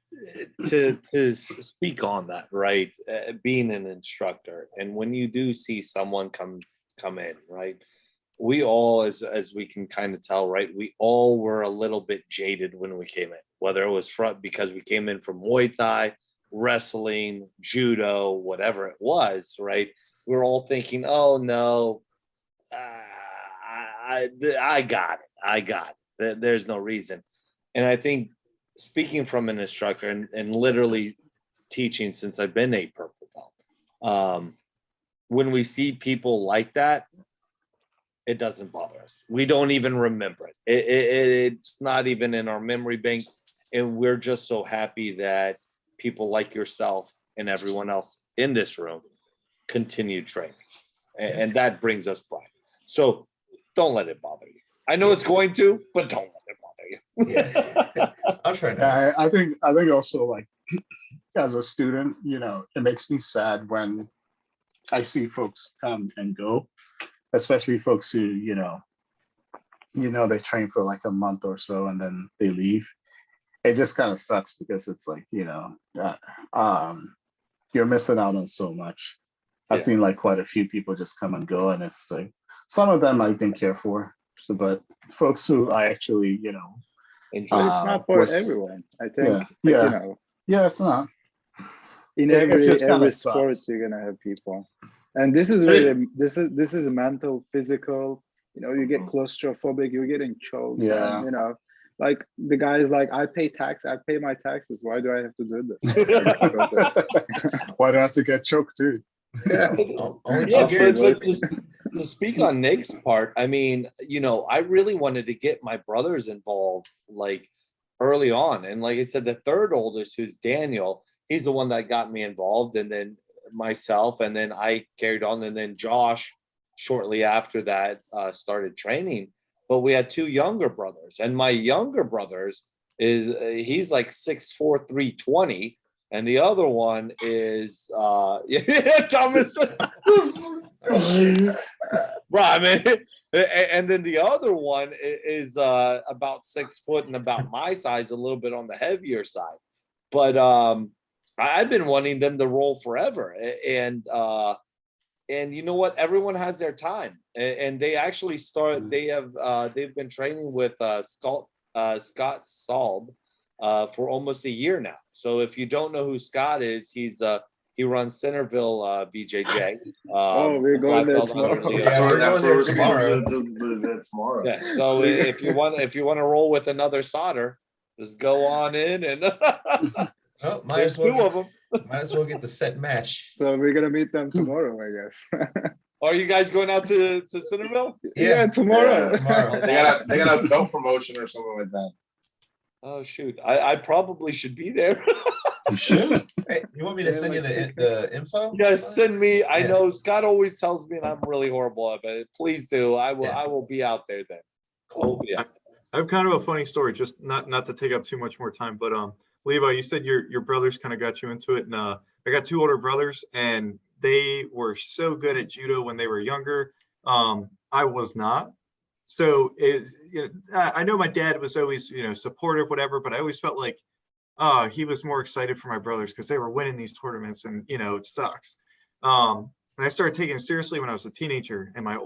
D: to speak on that, right? Being an instructor, and when you do see someone come in, right? We all, as we can kind of tell, right? We all were a little bit jaded when we came in, whether it was because we came in from Muay Thai, wrestling, judo, whatever it was, right? We were all thinking, oh no, I got it. There's no reason. And I think speaking from an instructor and literally teaching since I've been a purple belt, when we see people like that, it doesn't bother us. We don't even remember it. It's not even in our memory bank. And we're just so happy that people like yourself and everyone else in this room continue training. And that brings us pride. So don't let it bother you. I know it's going to, but don't let it bother you.
A: Yeah. I'll try not.
F: Yeah, I think also, like, as a student, you know, it makes me sad when I see folks come and go, especially folks who, you know, they train for like a month or so and then they leave. It just kind of sucks because it's like, you know, you're missing out on so much. I've seen like quite a few people just come and go, and it's like some of them I didn't care for. So, but folks who I actually, you know,
D: Enjoy.
C: It's not for everyone, I think.
F: Yeah,
C: Like,
F: yeah.
C: you know,
F: Yeah, it's not.
C: in
F: It's just kinda
C: every sport,
F: sucks.
C: you're gonna have people, and this is really this is mental, physical. You know, you get claustrophobic, you're getting choked.
F: Yeah.
C: And, you know, like the guy is like, I pay my taxes. Why do I have to do this?
F: Why do I have to get choked too?
C: Yeah.
A: Only
D: Yeah,
A: two
D: but
A: Garrett's.
D: to speak on Nick's part, I mean, you know, I really wanted to get my brothers involved like early on. And like I said, the third oldest, who's Daniel, he's the one that got me involved, and then myself, and then I carried on, and then Josh shortly after that started training. But we had two younger brothers, and my younger brothers he's like 6'4", 320. And the other one is Thomas. Right, man. And then the other one is about 6 foot and about my size, a little bit on the heavier side. But I've been wanting them to roll forever. And you know what? Everyone has their time. And they actually they've been training with Scott Salb for almost a year now. So if you don't know who Scott is, he runs Centerville BJJ.
C: We're going there tomorrow.
A: Yeah, we're going there tomorrow.
B: Tomorrow.
D: Yeah. So if you want to roll with another Sadr, just go on in and
A: Oh, might
D: there's
A: as well
D: two of them.
A: Might as well get the set match.
C: So we're gonna meet them tomorrow, I guess.
D: Are you guys going out to Centerville?
C: Yeah, tomorrow.
A: Tomorrow.
B: They got a belt promotion or something like that.
D: Oh shoot! I probably should be there.
B: You should.
A: Hey, you want me to send you the info?
D: Yes, send me. I
A: Yeah.
D: know Scott always tells me, and I'm really horrible at it. Please do. I will be out there then. Oh yeah.
E: I have kind of a funny story, just not to take up too much more time, but Levi, you said your brothers kind of got you into it, and I got two older brothers, and they were so good at judo when they were younger. I was not. So I know my dad was always, supportive, whatever, but I always felt like he was more excited for my brothers because they were winning these tournaments, and it sucks. And I started taking it seriously when I was a teenager, and my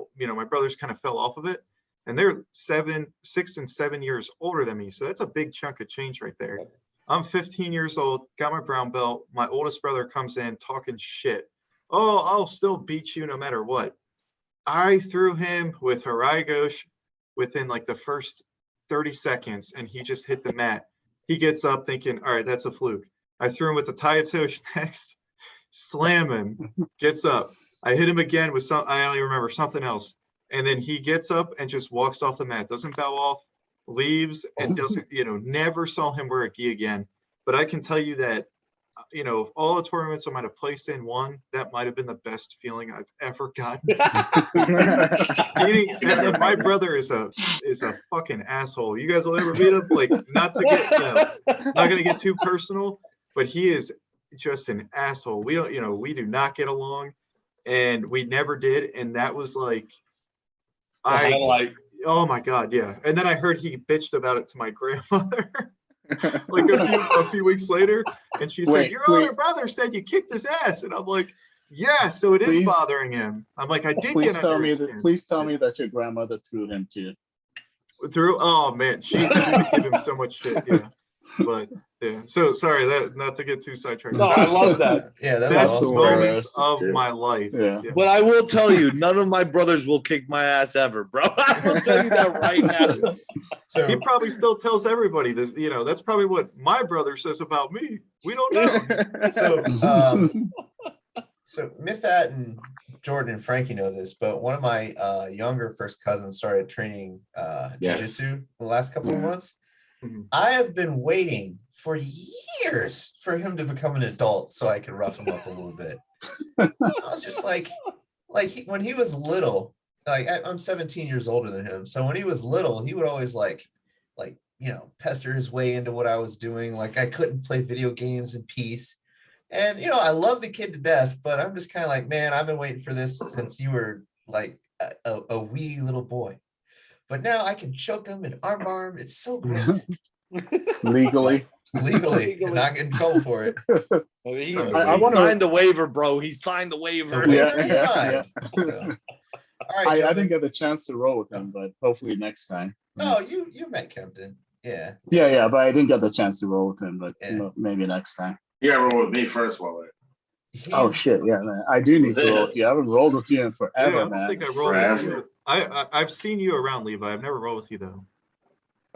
E: brothers kind of fell off of it, and they're 6 and 7 years older than me, so that's a big chunk of change right there. I'm 15 years old, got my brown belt. My oldest brother comes in talking shit. Oh, I'll still beat you no matter what. I threw him with Harai Ghosh within like the first 30 seconds, and he just hit the mat. He gets up thinking, all right, that's a fluke. I threw him with the Tayatosh next, slam him, gets up. I hit him again with I only remember something else. And then he gets up and just walks off the mat, doesn't bow off, leaves, and doesn't, never saw him wear a gi again. But I can tell you that, of all the tournaments I might have placed in one, that might have been the best feeling I've ever gotten. And my brother is a fucking asshole. You guys will ever meet him? Like, not gonna get too personal, but he is just an asshole. We don't, we do not get along, and we never did. And that was like, oh my God, yeah. And then I heard he bitched about it to my grandmother. Like a few weeks later, and she said, your older brother said you kicked his ass, and I'm like, yeah, so it is bothering him. I'm like, I did
F: please tell me that your grandmother threw him too.
E: Oh man, she would give him so much shit. Yeah, but yeah. So sorry that not to get too sidetracked.
D: No, I love that.
A: Yeah, that
E: Best
A: was awesome.
E: moments of my life.
F: Yeah.
D: But I will tell you, none of my brothers will kick my ass ever, bro. I will tell you that right now.
A: So
E: He probably still tells everybody this. That's probably what my brother says about me. We don't know.
A: so Mithat and Jordan and Frankie know this, but one of my younger first cousins started training
B: Yes.
A: jiu-jitsu the last couple of
C: Yeah.
A: months.
E: Mhm.
A: I have been waiting for years for him to become an adult so I could rough him up a little bit. I was just like when he was little, like I'm 17 years older than him. So when he was little, he would always like, pester his way into what I was doing. Like I couldn't play video games in peace. And, I love the kid to death, but I'm just kind of like, man, I've been waiting for this since you were like a wee little boy. But now I can choke him and armbar him. It's so great.
C: Legally.
A: Legally, and not get in trouble for it.
D: He
F: I wanna-
D: signed the waiver, bro. He signed the waiver.
A: The waiver
F: Yeah,
A: is
F: yeah,
A: signed. So, all right,
F: I
A: Jordan.
F: didn't get the chance to roll with him, but hopefully next time.
A: Oh, you met Kempton. Yeah.
F: Yeah, but I didn't get the chance to roll with him, but
A: Yeah.
F: maybe next time.
B: You gotta roll with me first, Waller.
F: Oh
A: He's-
F: shit, yeah, man. I do need to roll with you. I haven't rolled with you in
E: Yeah, I
F: forever,
E: don't
F: man.
E: think I rolled with you.
B: Forever.
E: I've seen you around, Levi. I've never rolled with you though.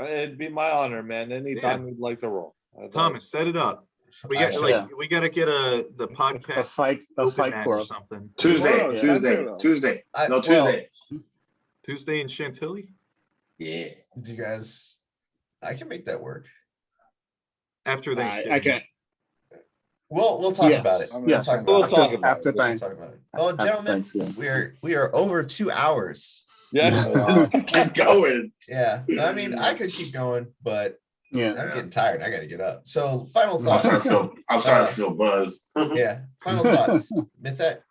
D: It'd be my honor, man. Anytime you'd like to roll.
E: Thomas, set it up. We
A: I
E: got
A: shall.
F: Yeah.
E: we gotta get the
F: A
E: podcast
F: fight
E: open match or
F: club.
E: something.
B: Tuesday,
C: Tomorrow,
B: Tuesday, Tuesday. No, Tuesday.
E: Tuesday in Chantilly.
B: Yeah.
A: Do you guys? I can make that work.
E: After Thanksgiving.
F: I can't.
A: We'll talk
F: Yes,
A: about it.
F: yes.
A: We'll talk
D: We'll
A: about it.
D: talk about
F: After
A: We'll
F: thanks.
A: talk about it. Oh,
F: After
A: gentlemen,
F: Thanksgiving.
A: we are over 2 hours.
D: Yeah.
B: Keep going.
A: Yeah, I mean, I could keep going, but
F: Yeah.
A: I'm getting tired. I got to get up. So, final
B: I'm
A: thoughts.
B: starting to feel buzzed.
A: Yeah, final thoughts. Mithat.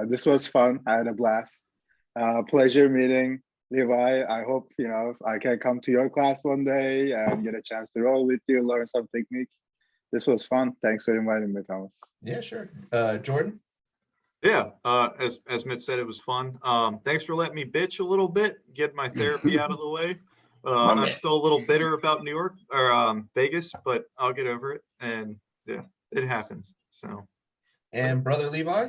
C: This was fun. I had a blast. Pleasure meeting Levi. I hope I can come to your class one day and get a chance to roll with you, learn some technique. This was fun. Thanks for inviting me, Thomas.
A: Yeah, sure. Jordan.
E: Yeah, as Mitch said, it was fun. Thanks for letting me bitch a little bit, get my therapy out of the way. I'm
B: man.
E: still a little bitter about New York or Vegas, but I'll get over it. And yeah, it happens. So
A: And brother Levi.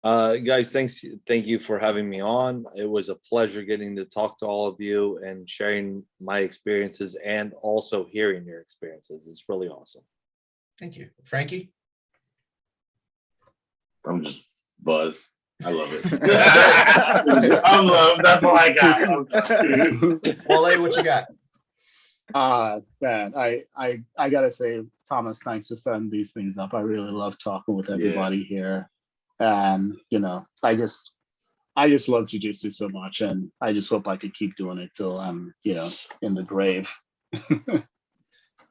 D: Guys, thank you for having me on. It was a pleasure getting to talk to all of you and sharing my experiences and also hearing your experiences. It's really awesome.
A: Thank you. Frankie.
B: I'm just buzzed. I love it. I love. That's all I got.
A: Wale, what you got?
F: Man, I gotta say, Thomas, thanks for setting these things up. I really love talking with everybody here. And I just love jiu-jitsu so much, and I just hope I could keep doing it till I'm in the grave.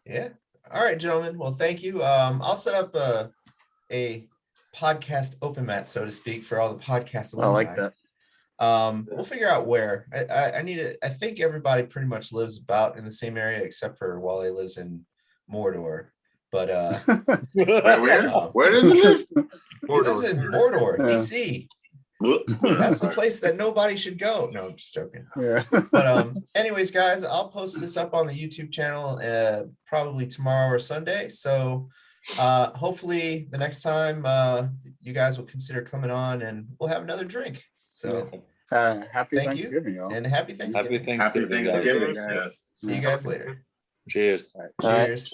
A: Yeah. All right, gentlemen. Well, thank you. I'll set up a podcast open mat, so to speak, for all the podcast
F: I like
A: alumni.
F: that.
A: We'll figure out where. I think everybody pretty much lives about in the same area except for Wale lives in Mordor. But
B: Where does it live?
A: he lives in Mordor,
F: Yeah.
A: DC. That's the place that nobody should go. No, I'm just joking.
F: Yeah.
A: But anyways, guys, I'll post this up on the YouTube channel probably tomorrow or Sunday. So hopefully the next time you guys will consider coming on and we'll have another drink. So
F: Happy
A: Thank you.
F: Thanksgiving, y'all.
A: and happy Thanksgiving.
D: Happy
B: Happy
D: Thanksgiving, guys.
B: Thanksgiving.
F: guys.
A: See you guys later.
D: Cheers.
A: Cheers.